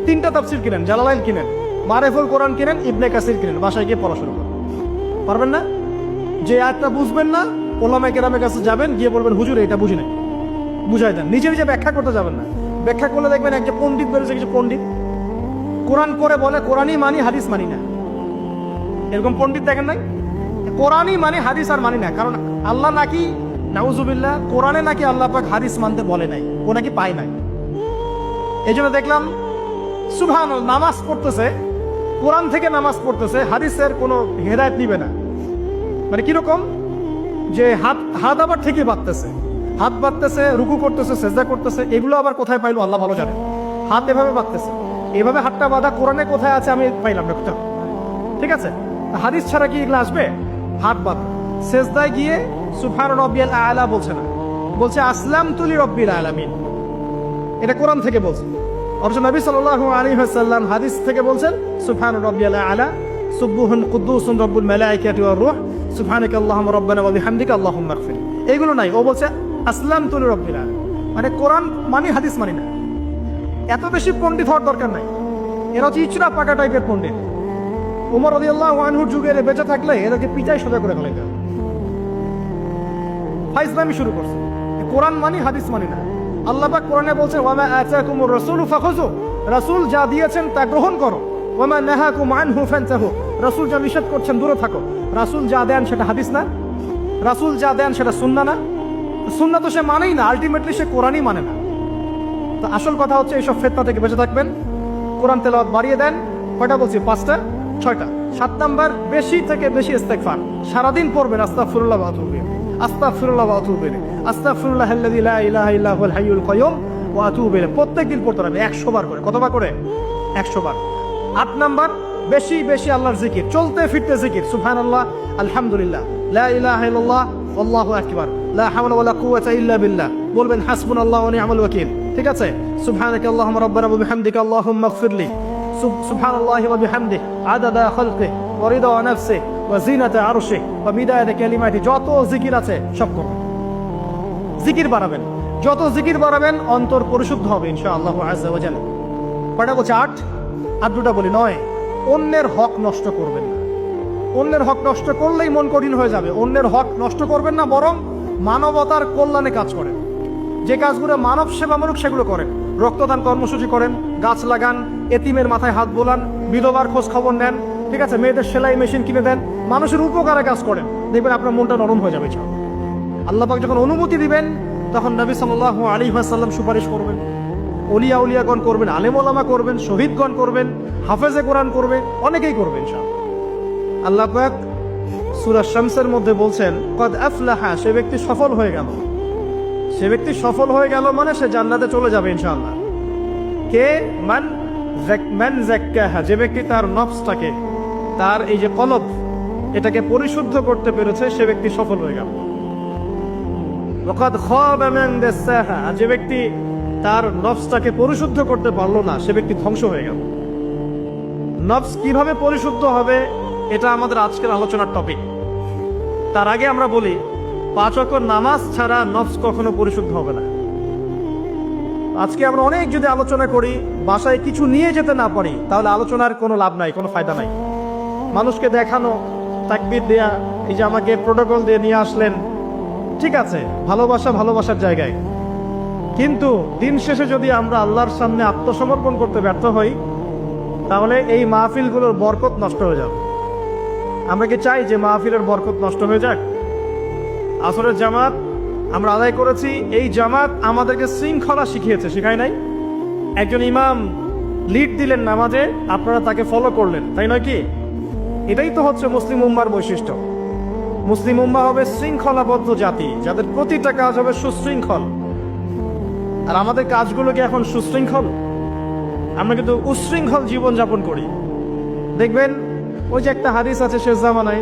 3টা তাফসীর কিনেন, জালালাইন কিনেন, মারিফুল কোরআন কিনেন, ইবনে কাসির কিনেন, বাসায় গিয়ে পড়া শুরু করেন। পারবেন না? যে আয়াতটা বুঝবেন না, ওলামায়ে কেরামের কাছে যাবেন, গিয়ে বলবেন হুজুর এটা বুঝি নাই, বুঝাই দেন। নিজে নিজে ব্যাখ্যা করতে যাবেন না। ব্যাখ্যা করলে দেখবেন একটা পণ্ডিত বেরোছে, কিছু পণ্ডিত কোরআন করে বলে কোরআনই মানি, হাদিস মানি না। এরকম পণ্ডিত দেখেন নাই? কোরআনই মানি, হাদিস আর মানি না। কারণ আল্লাহ নাকি, নাউজুবিল্লাহ, কোরআনে নাকি আল্লাহ পাক হাদিস মানতে বলে নাই, ও নাকি পায় নাই। এই জন্য দেখলাম সুবহানাল্লাহ, নামাজ পড়তেছে, কোরআন থেকে নামাজ পড়তেছে, হাদিসের কোনো হেদায়েত নিবে না। মানে কিরকম যে হাত আবার ঠিকই বাঁধতেছে, হাত বাঁধতেছে, রুকু করতেছে, সেজদা করতেছে, এগুলো আবার কোথায় পাইলো আল্লাহ ভালো জানে। হাত এভাবে বাঁধতেছে, এভাবে হাতটা বাঁধা কোরআনে কোথায় আছে আমি পাইলাম না কোথাও। ঠিক আছে, হাদিস ছাড়া কি এগুলো আসবে? হাত বাঁধা, সেজদায় গিয়ে সুবহান রাব্বিয়াল আলা বলছে না, বলছে আসলামতু লিরাব্বিল আলামিন। এটা কোরআন থেকে বলছে। অবশ্য নবী সাল্লাল্লাহু আলাইহি ওয়াসাল্লাম হাদিস থেকে বলছেন সুবহান রাব্বিয়াল আলা সুবহুন কুদ্দুসুন রব্বুল মালাইকাতি ওয়ার রূহ সুবহানাকাল্লাহুম্মা রাব্বানা ওয়া বিহামদিকা আল্লাহুম্মা ইগফির। এইগুলো নাই, ও বলছে আসলামতু লিরাব্বিল আলামিন। মানে কোরআন মানি, হাদিস মানি না। এত বেশি পণ্ডিত হওয়ার দরকার নাই, এরা হচ্ছে ইচড়া পাকা টাইপের পণ্ডিত। ওমর রাদিয়াল্লাহু আনহুর যুগে এরা বেঁচে থাকলে এদেরকে পিটাই সোজা করে ফেলে দেয়। ফাইজলামি শুরু করছে, কোরআন মানি হাদিস মানি না। আল্লাহ পাক কোরআনে বলছেন ওয়া মা আতাকুমুর রাসূলু ফাখুযু, রাসূল যা দিয়েছেন তা গ্রহণ করো। ওয়া মা নাহাকুম আনহু ফান্তাহু, রাসূল যা নিষেধ করছেন দূরে থাকো। রাসূল যা দেন সেটা হাদিস না, রাসূল যা দেন সেটা সুন্নাহ না। সুন্নাহ তো সে মানেই না, আলটিমেটলি সে কোরআনই মানে না। তো আসল কথা হচ্ছে এইসব ফিতনা থেকে বেঁচে থাকবেন, কোরআন তেলাওয়াত বাড়িয়ে দেন। কয়টা বলছি? 5টা 6টা। 7 নাম্বার, বেশি থেকে বেশি ইস্তেগফার সারাদিন পড়বেন। আস্তাগফিরুল্লাহ ওয়া আতুবু ইলাইহি, আস্তাগফিরুল্লাহ ওয়া আতুবু ইলাইহি, আস্তাগফিরুল্লাহাল্লাযী লা ইলাহা ইল্লা হুয়াল হাইয়ুল কাইয়্যুম ওয়া আতুবু ইলাইহি। প্রত্যেকদিন পড়তে হবে 100 বার করে। কতবার করে? 100 বার। 8 নাম্বার, বেশি বেশি আল্লাহর জিকির, চলতে ফিরতে জিকির। সুবহানাল্লাহ, আলহামদুলিল্লাহ, লা ইলাহা ইল্লাল্লাহ, আল্লাহু আকবার, লা হাওলা ওয়ালা কুওয়াতা ইল্লা বিল্লাহ। বলবেন হাসবুনাল্লাহু ওয়া নি'মাল ওয়াকিল। ঠিক আছে, সুবহানাকাল্লাহুম্মা রাব্বানা ওয়া বিহামদিকা আল্লাহুম্মা ইগফিরলি, সুবহানাল্লাহি ওয়া বিহামদিহি আদাদা খালকিহি ওয়া রিদা নাফসিহি ওয়া জিনাতা আরশিহি ওয়া মিদাদা কালিমাতিহি। যত জিকির আছে সব করুন, জিকির বাড়াবেন। যত জিকির বাড়াবেন অন্তর পরিশুদ্ধ হবে ইনশাআল্লাহ আযজা ওয়া জাল্লা। কয়টা বলছে? 8। আর 2টা বলি 9। অন্যের হক নষ্ট করবেন না। অন্যের হক নষ্ট করলেই মন কঠিন হয়ে যাবে। অন্যের হক নষ্ট করবেন না, বরং মানবতার কল্যাণে কাজ করেন। যে কাজগুলো মানব সেবামূলক সেগুলো করেন। রক্তদান কর্মসূচি করেন, গাছ লাগান, এতিমের মাথায় হাত বোলান, বিধবার খোঁজ খবর নেন। ঠিক আছে, মেয়েদের সেলাই মেশিন কিনে দেন, মানুষের উপকারে কাজ করেন। দেখবেন আপনার মনটা নরম হয়ে যাবে। আল্লাহ পাক যখন অনুমতি দিবেন তখন নবী সাল্লাল্লাহু আলাইহি ওয়াসাল্লাম সুপারিশ করবেন, ওলিয়া উলিয়াগণ করবেন, আলেম ওলামা করবেন, শহীদগণ করবেন, হাফেজে কোরআন করবে, অনেকেই করবেন ইনশাআল্লাহ। আল্লাহ পাক সূরা শামসের মধ্যে বলছেন কদ আফলাহা, সে ব্যক্তি সফল হয়ে গেল। সে ব্যক্তি সফল হয়ে গেল মানে সে জান্নাতে চলে যাবে ইনশাআল্লাহ। কে? মান যাক্কাহা, যে ব্যক্তি তার নফসটাকে, তার এই যে কলব, এটাকে পরিশুদ্ধ করতে পেরেছে, সে ব্যক্তি সফল হয়ে গেল। ওয়াকাদ খাবা মান দাসাহা, যে ব্যক্তি তার নফসটাকে পরিশুদ্ধ করতে পারলো না, সে ব্যক্তি ধ্বংস হয়ে গেল। নফস কিভাবে পরিশুদ্ধ হবে এটা আমাদের আজকের আলোচনার টপিক। তার আগে আমরা বলি 5 ওয়াক্ত নামাজ ছাড়া নফস কখনো পরিশুদ্ধ হবে না। আজকে আমরা অনেক যদি আলোচনা করি, বাসায় কিছু নিয়ে যেতে না পারি, তাহলে আলোচনার কোনো লাভ নাই, কোনো ফায়দা নাই। মানুষকে দেখানো, তাকবীর দেয়া, এই যে আমাকে প্রোটোকল দিয়ে নিয়ে আসলেন, ঠিক আছে, ভালোবাসা ভালোবাসার জায়গায়। কিন্তু দিন শেষে যদি আমরা আল্লাহর সামনে আত্মসমর্পণ করতে ব্যর্থ হই, তাহলে এই মাহফিলগুলোর বরকত নষ্ট হয়ে যাবে। আমরা কি চাই যে মাহফিলের বরকত নষ্ট হয়ে যাক? আসরের জামাত আমরা আদায় করেছি, এই জামাত আমাদেরকে শৃঙ্খলা শিখিয়েছে, শিখায় নাই? একজন ইমাম লিড দিলেন নামাজে, আপনারা তাকে ফলো করলেন, তাই নয় কি? এটাই তো হচ্ছে মুসলিম উম্মার বৈশিষ্ট্য। মুসলিম উম্মাহ হবে শৃঙ্খলাবদ্ধ জাতি, যাদের প্রতিটা কাজ হবে সুশৃঙ্খল। আর আমাদের কাজগুলো কি এখন সুশৃঙ্খল? আমরা কিন্তু উশৃঙ্খল জীবন যাপন করি। দেখবেন ওই যে একটা হাদিস আছে শেষ জামানায়,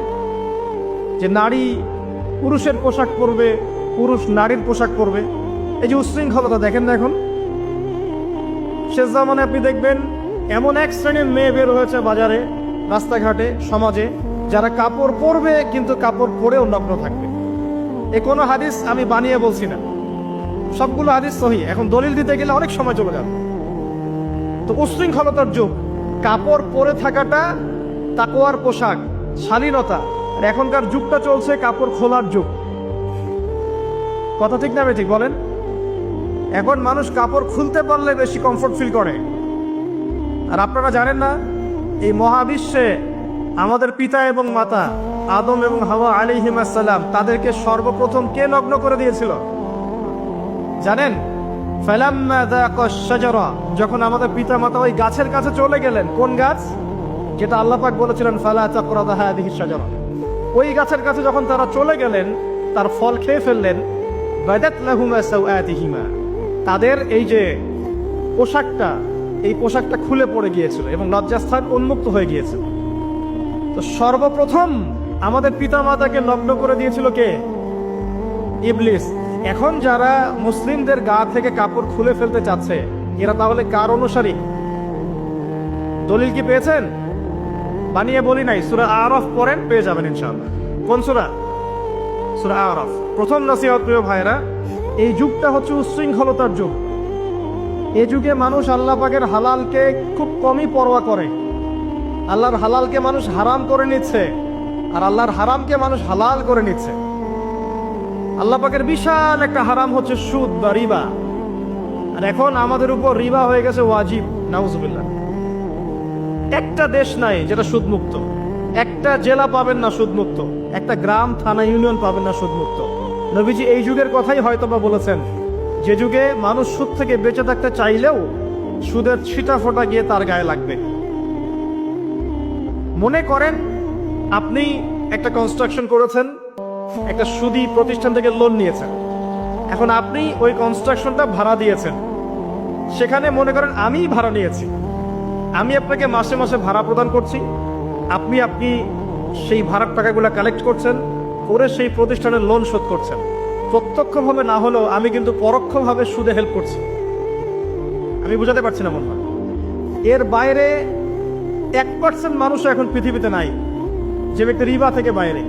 যে নারী পুরুষের পোশাক পরবে, পুরুষ নারীর পোশাক পরবে। এই যে উশৃঙ্খলতা দেখেন না এখন শেষ জামানায়। আপনি দেখবেন এমন এক শ্রেণীর মেয়ে বের হয়েছে বাজারে, রাস্তাঘাটে, সমাজে, যারা কাপড় পরবে কিন্তু কাপড় পরেও নগ্ন থাকবে। এ কোনো হাদিস আমি বানিয়ে বলছি না, সবগুলো হাদিস সহিহ। এখন দলিল দিতে গেলে অনেক সময় চলে যাবে। তো উশৃঙ্খলতার যুগ, কাপড় পরে থাকাটা তাকওয়ার পোশাক, শালীনতা। আর এখনকার যুগটা চলছে কাপড় খোলার যুগ। কথা ঠিক না ঠিক বলেন? এখন মানুষ কাপড় খুলতে পারলে বেশি কমফোর্ট ফিল করে। আর আপনারা জানেন না, এই মহাবিশ্বে আমাদের পিতা এবং মাতা আদম এবং হাওয়া আলাইহিস সালাম, তাদেরকে সর্বপ্রথম কে নগ্ন করে দিয়েছিল জানেন? ফালাম্মা যাকাশ শাজারা, যখন আমাদের পিতা মাতা ওই গাছের কাছে চলে গেলেন। কোন গাছ? যেটা আল্লাহ পাক বলেছিলেন ফালা তাকরাবু হাযিহিশ শাজারা। ওই গাছের কাছে যখন তারা চলে গেলেন, তার ফল খেয়ে ফেললেন, বাদাত লাহুমা সাওআতিহিমা, তাদের এই যে পোশাকটা, এই পোশাকটা খুলে পড়ে গিয়েছিল এবং লজ্জাস্থান উন্মুক্ত হয়ে গিয়েছিল। তো সর্বপ্রথম আমাদের পিতামাতাকে নগ্ন করে দিয়েছিল কে? ইবলিস। এখন যারা মুসলিমদের গা থেকে কাপড় খুলে ফেলতে চাচ্ছে, এরা তাহলে কার অনুসারী? দলিল কি পেয়েছেন? বানিয়ে বলি নাই, সূরা আরাফ পড়েন, পেয়ে যাবেন ইনশাআল্লাহ। কোন সূরা? সূরা আরাফ। প্রথম নসিহত প্রিয় ভাইরা, এই যুগটা হচ্ছে উচ্ছৃঙ্খলতার যুগ। এই যুগে মানুষ আল্লাহ পাকের হালালকে খুব কমই পরোয়া করে। আল্লাহর হালালকে মানুষ হারাম করে নিচ্ছে, আর আল্লাহর হারামকে মানুষ হালাল করে নিচ্ছে। আল্লাহ পাকের বিশাল একটা হারাম হচ্ছে সুদ বা রিবা, আর এখন আমাদের উপর রিবা হয়ে গেছে ওয়াজিব। নাউজুবিল্লাহ। একটা দেশ নাই যেটা সুদমুক্ত, একটা জেলা পাবেন না সুদমুক্ত, একটা গ্রাম, থানা, ইউনিয়ন পাবেন না সুদমুক্ত। নবীজি এই যুগের কথাই হয়তোবা বলেছেন, যে যুগে মানুষ সুদ থেকে বেঁচে থাকতে চাইলেও সুদের ছিটা ফোঁটা গিয়ে তার গায়ে লাগবে। মনে করেন আপনি একটা কনস্ট্রাকশন করেছেন, একটা সুদী প্রতিষ্ঠান থেকে লোন নিয়েছেন, এখন আপনি ওই কনস্ট্রাকশনটা ভাড়া দিয়েছেন। সেখানে মনে করেন আমি ভাড়া নিয়েছি, আমি আপনাকে মাসে মাসে ভাড়া প্রদান করছি, আপনি সেই ভাড়ার টাকাগুলো কালেক্ট করছেন, করে সেই প্রতিষ্ঠানের লোন শোধ করছেন। প্রত্যক্ষভাবে না হলেও আমি কিন্তু পরোক্ষভাবে সুদে হেল্প করছি। আমি বুঝাতে পারছি না মনে হয়। এর বাইরে 1% মানুষ এখন পৃথিবীতে নাই যে ব্যক্তি রিবা থেকে বাইরে,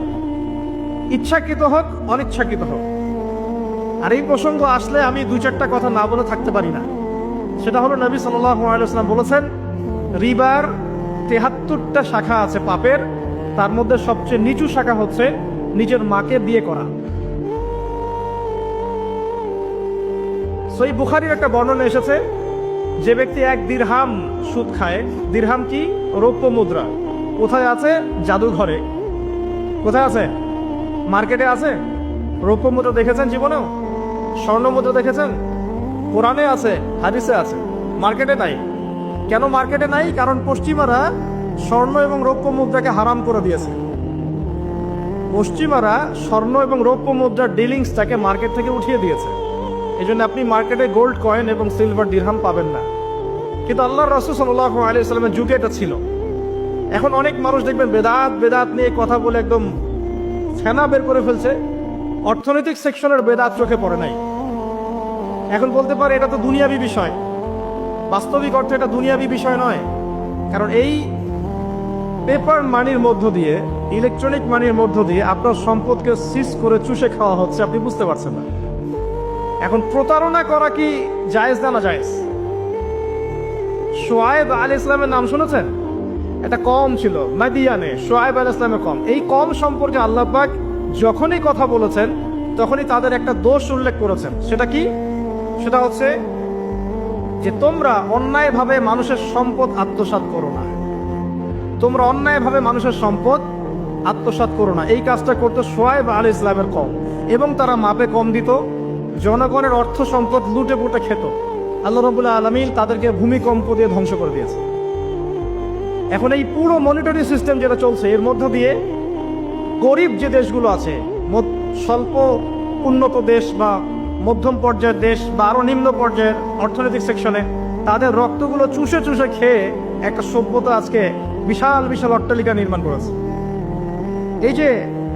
ইচ্ছাকৃত হোক অনিচ্ছাকৃত হোক। আর এই প্রসঙ্গ আসলে আমি 2-4টা কথা না বলে থাকতে পারি না। সেটা হলো, নবী সাল্লাল্লাহু আলাইহি ওয়াসাল্লাম বলেছেন, রিবার 73টা শাখা আছে পাপের, তার মধ্যে সবচেয়ে নিচু শাখা হচ্ছে নিজের মাকে বিয়ে করা। সহিহ বুখারীর একটা বর্ণনা এসেছে, যে ব্যক্তি 1 দিরহাম সুদ খায়, দিরহাম কি? রৌপ্য মুদ্রা। কোথায় আছে? জাদুঘরে। কোথায় আছে? মার্কেটে আছে। রৌপ্য মুদ্রা দেখেছেন জীবনেও? স্বর্ণ মুদ্রা দেখেছেন? কোরআনে আছে, হাদিসে আছে, মার্কেটে নাই। কেন মার্কেটে নাই? কারণ পশ্চিমারা স্বর্ণ এবং রৌপ্য মুদ্রাকে হারাম করে দিয়েছে। পশ্চিমারা স্বর্ণ এবং রৌপ্য মুদ্রার ডিলিংসটাকে মার্কেট থেকে উঠিয়ে দিয়েছে। এই জন্য আপনি মার্কেটে গোল্ড কয়েন এবং সিলভার দিরহাম পাবেন না। কিন্তু আল্লাহর রাসূল সাল্লাল্লাহু আলাইহি ওয়াসাল্লামের যুগে এটা ছিল। এখন অনেক মানুষ দেখবেন বেদাত নিয়ে কথা বলে একদম ফেনা বের করে ফেলছে। অর্থনৈতিক সেকশনের বেদাত চোখে পড়ে নাই। এখন বলতে পারে এটা তো দুনিয়াবি বিষয়। বাস্তবিক অর্থে এটা দুনিয়াবি বিষয় নয়। কারণ এই পেপার মানির মধ্য দিয়ে, ইলেকট্রনিক মানির মধ্য দিয়ে আপনার সম্পদকে সিজ করে চুষে খাওয়া হচ্ছে, আপনি বুঝতে পারছেন না। এখন প্রতারণা করা কি জায়েজ না জায়েজ? শোয়েব আলাইহিস সালামের নাম শুনেছেন? এটা কম ছিল মাদিয়ানে, শোয়েব আলাইহিস সালামের কম। এই কম সম্পর্কে আল্লাহ পাক যখনই কথা বলেছেন তখনই তাদের একটা দোষ উল্লেখ করেছেন। সেটা কি? সেটা হচ্ছে যে তোমরা অন্যায়ভাবে মানুষের সম্পদ আত্মসাৎ করো না। তোমরা অন্যায়ভাবে মানুষের সম্পদ আত্মসাৎ করো না। এই কাজটা করতে শোয়েব আলাইহিস সালামের কম, এবং তারা মাপে কম দিত, জনগণের অর্থ সম্পদ লুটে পুটে খেত। আল্লাহ রাব্বুল আলামিন তাদেরকে ভূমিকম্প দিয়ে ধ্বংস করে দিয়েছে। এখন এই পুরো মনিটরি সিস্টেম যেটা চলছে, এর মধ্য দিয়ে গরিব যে দেশগুলো আছে, স্বল্প উন্নত দেশ বা মধ্যম পর্যায়ের দেশ বা আরো নিম্ন পর্যায়ের অর্থনৈতিক সেকশনে, তাদের রক্তগুলো চুষে চুষে খেয়ে একটা সভ্যতা আজকে বিশাল বিশাল অট্টালিকা নির্মাণ করেছে। এই যে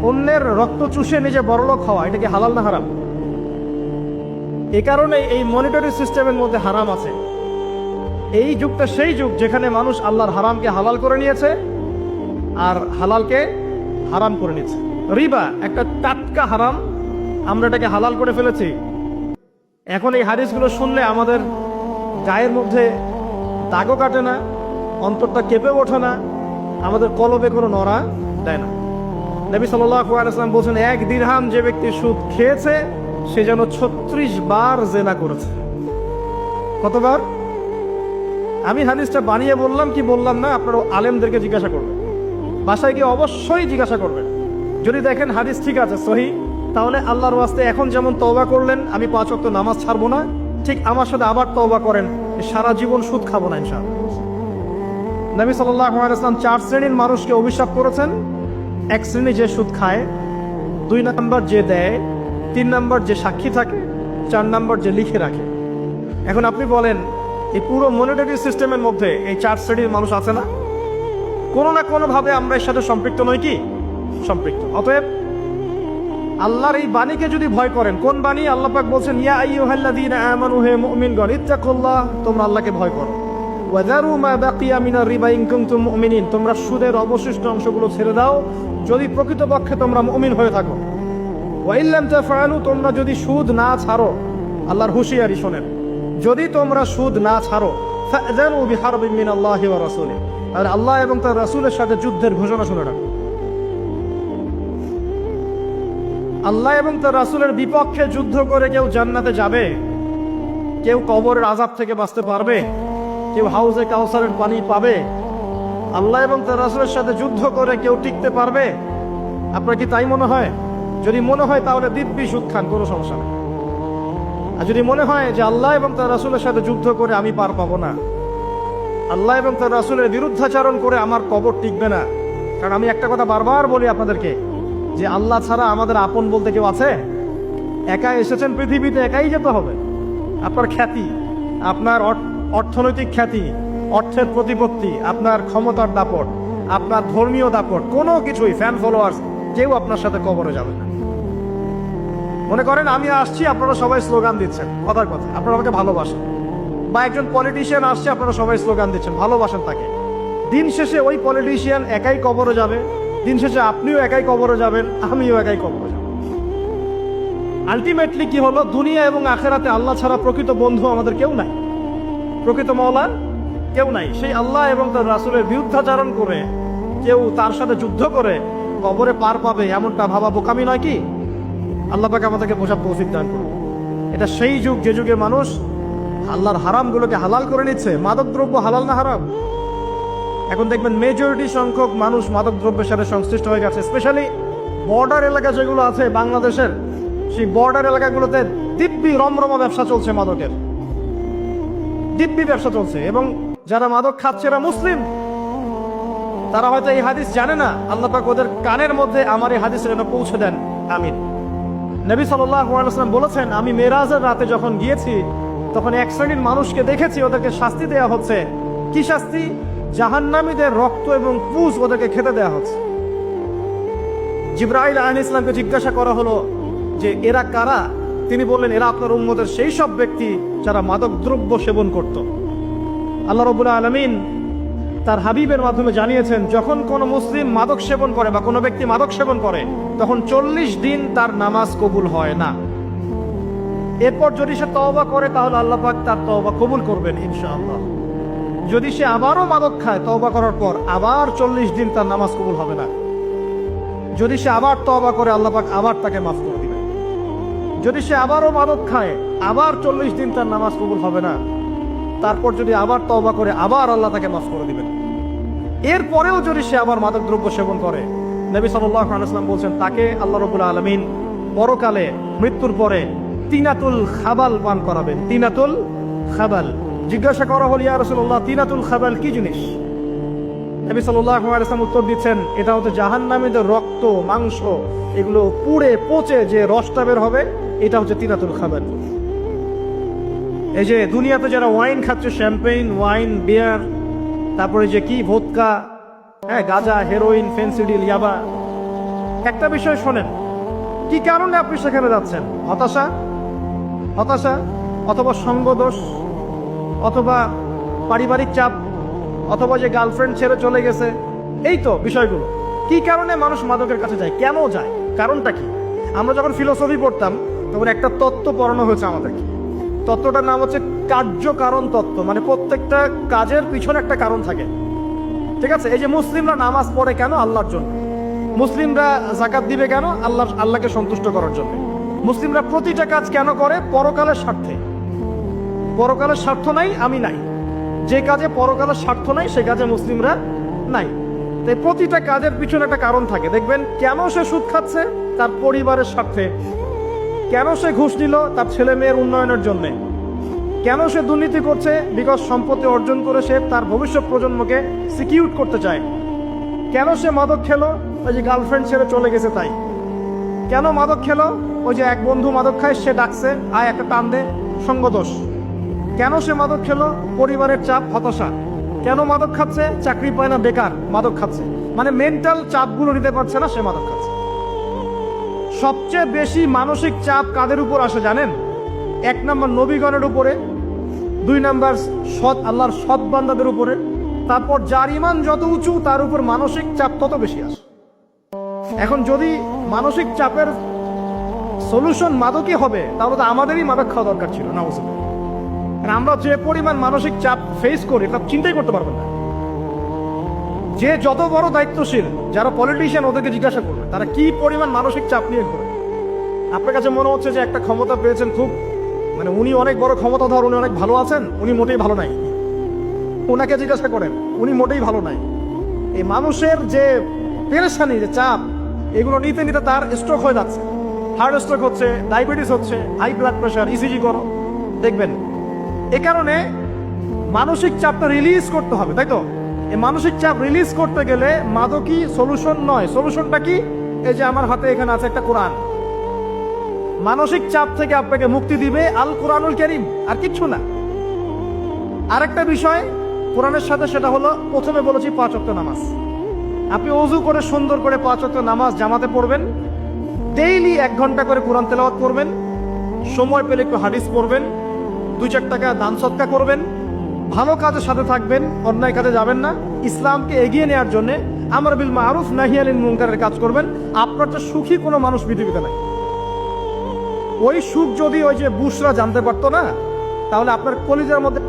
অন্যের রক্ত চুষে নিজে বড়লোক হওয়া, এটা কি হালাল না হারাম? এই কারণে এই মনিটরি সিস্টেমের মধ্যে হারাম আছে। এই যুগটা সেই যুগ যেখানে মানুষ আল্লাহর হারামকে হালাল করে নিয়েছে আর হালালকে হারাম করে নিয়েছে। রিবা একটা টাটকা হারাম, আমরা এটাকে হালাল করে ফেলেছি। এখন এই হাদিসগুলো শুনলে আমাদের গায়ের মধ্যে দাগও কাটে না, অন্তরটা কেঁপে ওঠে না, আমাদের কলবে কোনো নড়া দেয় না। নবী সাল্লাল্লাহু আলাইহি ওয়াসাল্লাম বলছেন, 1 দিরহাম যে ব্যক্তি সুদ খেয়েছে সে যেন 36 বার জেনা করেছে। কতবার? আমি হাদিসটা বানিয়ে বললাম কি বললাম না, আপনারা আলেমদেরকে জিজ্ঞাসা করবেন, বাসায় গিয়ে অবশ্যই জিজ্ঞাসা করবেন। যদি দেখেন হাদিস ঠিক আছে, সহিহ, তাহলে আল্লাহর ওয়াস্তে এখন যেমন তওবা করলেন আমি 5 ওয়াক্ত নামাজ ছাড়বো না, ঠিক আমার সাথে আবার তওবা করেন, সারা জীবন সুদ খাবো না ইনশাআল্লাহ। নবী সাল্লাল্লাহু আলাইহি ওয়াসাল্লাম 4 শ্রেণীর মানুষকে অভিশাপ করেছেন। 1 শ্রেণী যে সুদ খায়, 2 নাম্বার যে দেয়, 3 নম্বর যে সাক্ষী থাকে, 4 নম্বর যে লিখে রাখে। এখন আপনি বলেন এই পুরো মনিটরি সিস্টেমের মধ্যে এই 4 শ্রেণীর মানুষ আছে না? কোনো না কোনোভাবে আমরা এর সাথে সম্পৃক্ত নই কি? সম্পৃক্ত। অতএব আল্লাহর এই বাণীকে যদি ভয় করেন, কোন বাণী? আল্লাহ পাক বলছেন ইয়া আইয়ুহাল্লাযীনা আমানু, হে মুমিনগণ, ইত্তাকুল্লাহ, তোমরা আল্লাহকে ভয় করো। ওয়াযারু মা বাকিয়া মিনার রিবা ইন কুনতুম মুমিনিন, তোমরা সুদের অবশিষ্ট অংশগুলো ছেড়ে দাও যদি প্রকৃতপক্ষে তোমরা মুমিন হয়ে থাকো। ওয়া ইল্লাম তাফআলু, তোমরা যদি সুদ না ছাড়ো, আল্লাহর হুঁশিয়ারি শোনেন, যদি তোমরা সুদ না ছাড়ো, ফাযানু বিহারবিন মিনাল্লাহি ওয়া রাসূলিহি, আর আল্লাহ এবং তার রাসূলের সাথে যুদ্ধের ঘোষণা শুনে রাখো। আল্লাহ এবং তার রাসূলের বিপক্ষে যুদ্ধ করে কেউ জান্নাতে যাবে? কেউ কবরের আযাব থেকে বাঁচতে পারবে? কেউ হাউজে কাউসারের পানি পাবে? আল্লাহ এবং তার রাসূলের সাথে যুদ্ধ করে কেউ টিকতে পারবে? আপনার কি তাই মনে হয়? যদি মনে হয় তাহলে দিব্যি সুদ খান, কোনো সমস্যা নেই। আর যদি মনে হয় যে আল্লাহ এবং তার রাসূলের সাথে যুদ্ধ করে আমি পার পাবো না, আল্লাহ এবং তার রাসূলের বিরুদ্ধাচরণ করে আমার কবর টিকবে না, কারণ আমি একটা কথা বারবার বলি আপনাদেরকে যে আল্লাহ ছাড়া আমাদের আপন বলতে কেউ আছে? একা এসেছেন পৃথিবীতে, একাই যেতে হবে। আপনার খ্যাতি, আপনার অর্থনৈতিক খ্যাতি, অর্থের প্রতিপত্তি, আপনার ক্ষমতার দাপট, আপনার ধর্মীয় দাপট, কোনো কিছুই, ফ্যান ফলোয়ার্স, কেউ আপনার সাথে কবরে যাবে না। মনে করেন আমি আসছি, আপনারা সবাই স্লোগান দিচ্ছেন, কথার কথা, আপনারা আমাকে ভালোবাসেন, বা একজন পলিটিশিয়ান আসছে, আপনারা সবাই স্লোগান দিচ্ছেন, ভালোবাসেন তাকে। দিন শেষে ওই পলিটিশিয়ান একাই কবরে যাবে, দিন শেষে আপনিও একাই কবরে যাবেন, আমিও একাই কবরে যাব। আলটিমেটলি কি হলো? দুনিয়া এবং আখেরাতে আল্লাহ ছাড়া প্রকৃত বন্ধু আমাদের কেউ নাই, প্রকৃত মওলা কেউ নাই। সেই আল্লাহ এবং তার রাসূলের বিরুদ্ধাচরণ করে কেউ তার সাথে যুদ্ধ করে কবরে পার পাবে, এমনটা ভাবা বোকামি নয় কি? আল্লাহ পাক আমাদেরকে বোঝার তৌফিক দান করুন। এটা সেই যুগ যে যুগে মানুষ আল্লাহর হারামগুলোকে হালাল করে নিচ্ছে। মাদকদ্রব্য হালাল না হারাম? এখন দেখবেন মেজরিটি সংখ্যক মানুষ মাদকদ্রব্যের সাথে সংশ্লিষ্ট হয়ে গেছে। স্পেশালি বর্ডার এলাকা যেগুলো আছে বাংলাদেশের, সেই বর্ডার এলাকাগুলোতে দিব্যি রমরমা ব্যবসা চলছে, মাদকের দিব্যি ব্যবসা চলছে। এবং যারা মাদক খাচ্ছে এরা মুসলিম, তারা হয়তো এই হাদিস জানে না। আল্লাহ পাক ওদের কানের মধ্যে আমার এই হাদিসের জন্য পৌঁছে দেন, আমিন। নবী সাল্লাল্লাহু আলাইহি ওয়াসাল্লাম বলেছেন, আমি মেরাজের রাতে যখন গিয়েছি তখন এক শ্রেণীর মানুষকে দেখেছি, ওদেরকে শাস্তি দেয়া হচ্ছে। কি শাস্তি? জাহান্নামীদের রক্ত এবং পুঁজ ওদেরকে খেতে দেয়া হচ্ছে। জিবরাইল আলাইহিস সালামকে জিজ্ঞাসা করা হলো যে এরা কারা? তিনি বললেন, এরা আপনার উম্মতের সেই সব ব্যক্তি যারা মাদক দ্রব্য সেবন করত। আল্লাহ রাব্বুল আলামিন তার হাবিবের মাধ্যমে জানিয়েছেন, যখন কোনো মুসলিম মাদক সেবন করে বা কোনো ব্যক্তি মাদক সেবন করে, তখন 40 দিন তার নামাজ কবুল হয় না। এরপর যদি সে তওবা করে তাহলে আল্লাহ পাক তার তওবা কবুল করবেন ইনশাআল্লাহ। যদি সে আবারও মাদক খায় তওবা করার পর, আবার 40 দিন তার নামাজ কবুল হবে না। যদি সে আবার তওবা করে, আল্লাহ পাক আবার তাকে মাফ করে দিবেন। যদি সে আবারও মাদক খায়, আবার 40 দিন তার নামাজ কবুল হবে না। তারপর যদি আবার তওবা করে, আবার আল্লাহ তাকে মাফ করে দিবেন। এরপরেও যদি সে আবার মাদক দ্রব্য সেবন করে, নবী সাল্লাল্লাহু আলাইহি ওয়াসাল্লাম বলছেন, তাকে আল্লাহ রাব্বুল আলামিন পরকালে মৃত্যুর পরে তিনাতুল খাবাল পান করাবেন। তিনাতুল খাবাল। জিজ্ঞাসা করা হল, ইয়া রাসূলুল্লাহ, তিনাতুল খাবাল কি জিনিস? নবী সাল্লাল্লাহু আলাইহি ওয়াসাল্লাম উত্তর দিচ্ছেন, এটা হচ্ছে জাহান্নামীদের রক্ত, মাংস, এগুলো পুড়ে পচে যে রসটা বের হবে, এটা হচ্ছে তিনাতুল খাবাল। এই যে দুনিয়াতে যারা ওয়াইন খাচ্ছে, শ্যাম্পেইন, ওয়াইন, বিয়ার, তারপরে যে কি ভোদকা, হ্যাঁ, গাঁজা, হেরোইন, ফেন্সিডিল, ইয়াবা, একটা বিষয় শোনেন, কি কারণে আপনি সেখানে যাচ্ছেন? হতাশা, হতাশা, অথবা সঙ্গদোষ, অথবা পারিবারিক চাপ, অথবা যে গার্লফ্রেন্ড ছেড়ে চলে গেছে, এই তো বিষয়গুলো। কি কারণে মানুষ মাদকের কাছে যায়? কেন যায়? কারণটা কি? আমরা যখন ফিলোসফি পড়তাম তখন একটা তত্ত্ব পড়ানো হয়েছে আমাদেরকে। তত্ত্বটার নাম হচ্ছে কার্য-কারণ তত্ত্ব। মানে প্রত্যেকটা কাজের পিছনে একটা কারণ থাকে, ঠিক আছে? এই যে মুসলিমরা নামাজ পড়ে কেন? আল্লাহর জন্য। মুসলিমরা যাকাত দিবে কেন? আল্লাহকে সন্তুষ্ট করার জন্য। মুসলিমরা প্রতিটা কাজ কেন করে? পরকালের স্বার্থে। পরকালের স্বার্থ নাই, আমি নাই। যে কাজে পরকালের স্বার্থ নাই সে কাজে মুসলিমরা নাই। তাই প্রতিটা কাজের পিছনে একটা কারণ থাকে। দেখবেন কেন সে সুদ খাচ্ছে? তার পরিবারের স্বার্থে। কেন সে ঘুষ নিল? তার ছেলে মেয়ের উন্নয়নের জন্য। কেন সে দুর্নীতি করছে? বিকজ সম্পত্তি অর্জন করে সে তার ভবিষ্যৎ প্রজন্মকে সিকিউর করতে চায়। কেন সে মাদক খেলো? ওই যে গার্লফ্রেন্ড ছেড়ে চলে গেছে তাই। কেন মাদক খেলো? ওই যে এক বন্ধু মাদক খায়, সে ডাকছে আয় একটা টান দে, সঙ্গদোষ। কেন সে মাদক খেলো? পরিবারের চাপ, হতাশা। কেন মাদক খাচ্ছে? চাকরি পায় না, বেকার, মাদক খাচ্ছে। মানে মেন্টাল চাপগুলো নিতে পারছে না, সে মাদক খাচ্ছে। সবচেয়ে বেশি মানসিক চাপ কাদের উপর আসে জানেন? 1 নম্বর নবীগণের উপরে, 2 নম্বর আল্লাহর সৎ বান্দাদের উপরে, তারপর যার ইমান যত উঁচু তার উপর মানসিক চাপ তত বেশি আসে। এখন যদি মানসিক চাপের সলিউশন মাদকই হবে, তাহলে তো আমাদেরই মাদক খাওয়া দরকার ছিল না। আমরা যে পরিমাণ মানসিক চাপ ফেস করি তা চিন্তাই করতে পারবেন না। যে যত বড় দায়িত্বশীল, যারা পলিটিশিয়ান, ওদেরকে জিজ্ঞাসা করবে তারা কি পরিমাণ মানসিক চাপ নিয়ে ঘুরে। আপনার কাছে মনে হচ্ছে যে একটা ক্ষমতা পেয়েছেন, খুব মানে উনি অনেক বড় ক্ষমতাধর, উনি অনেক ভালো আছেন, উনি মোটেই ভালো নাই। ওনাকে জিজ্ঞাসা করেন, উনি মোটেই ভালো নাই। এই মানুষের যে পেরেশানি, যে চাপ, এগুলো নিতে নিতে তার স্ট্রোক হয়ে যাচ্ছে, হার্ট স্ট্রোক হচ্ছে, ডায়াবেটিস হচ্ছে, হাই ব্লাড প্রেশার, ইসিজি করো, দেখবেন। এ কারণে মানসিক চাপটা রিলিজ করতে হবে, তাই তো? এই মানসিক চাপ রিলিজ করতে গেলে মাদকই সলিউশন নয়। সলিউশনটা কি? এই যে আমার হাতে এখানে আছে একটা কোরআন। মানসিক চাপ থেকে আপনাকে মুক্তি দিবে আল কোরআনুল কারীম, আর কিচ্ছু না। আরেকটা বিষয় কোরআনের সাথে, সেটা হলো প্রথমে বলেছি 5 ওয়াক্ত নামাজ। আপনি ওযু করে সুন্দর করে 5 ওয়াক্ত নামাজ জামাতে পড়বেন, ডেইলি 1 ঘন্টা করে কোরআন তেলাওয়াত করবেন, সময় পেলে একটু হাদিস পড়বেন, 2-4 টাকা দান সদকা করবেন, ভালো কাজের সাথে থাকবেন, অন্যায় কাজে যাবেন না, ইসলামকে এগিয়ে নেওয়ার জন্য আমর বিল মারুফ নাহি আনিল মুনকারের কাজ করবেন। আপনার তো সুখী কোনো মানুষ পৃথিবীতে নাই। ওই সুখ যদি ওই যে বুশরা জানতে পারতো না, তাহলে আপনার কলিজার মধ্যে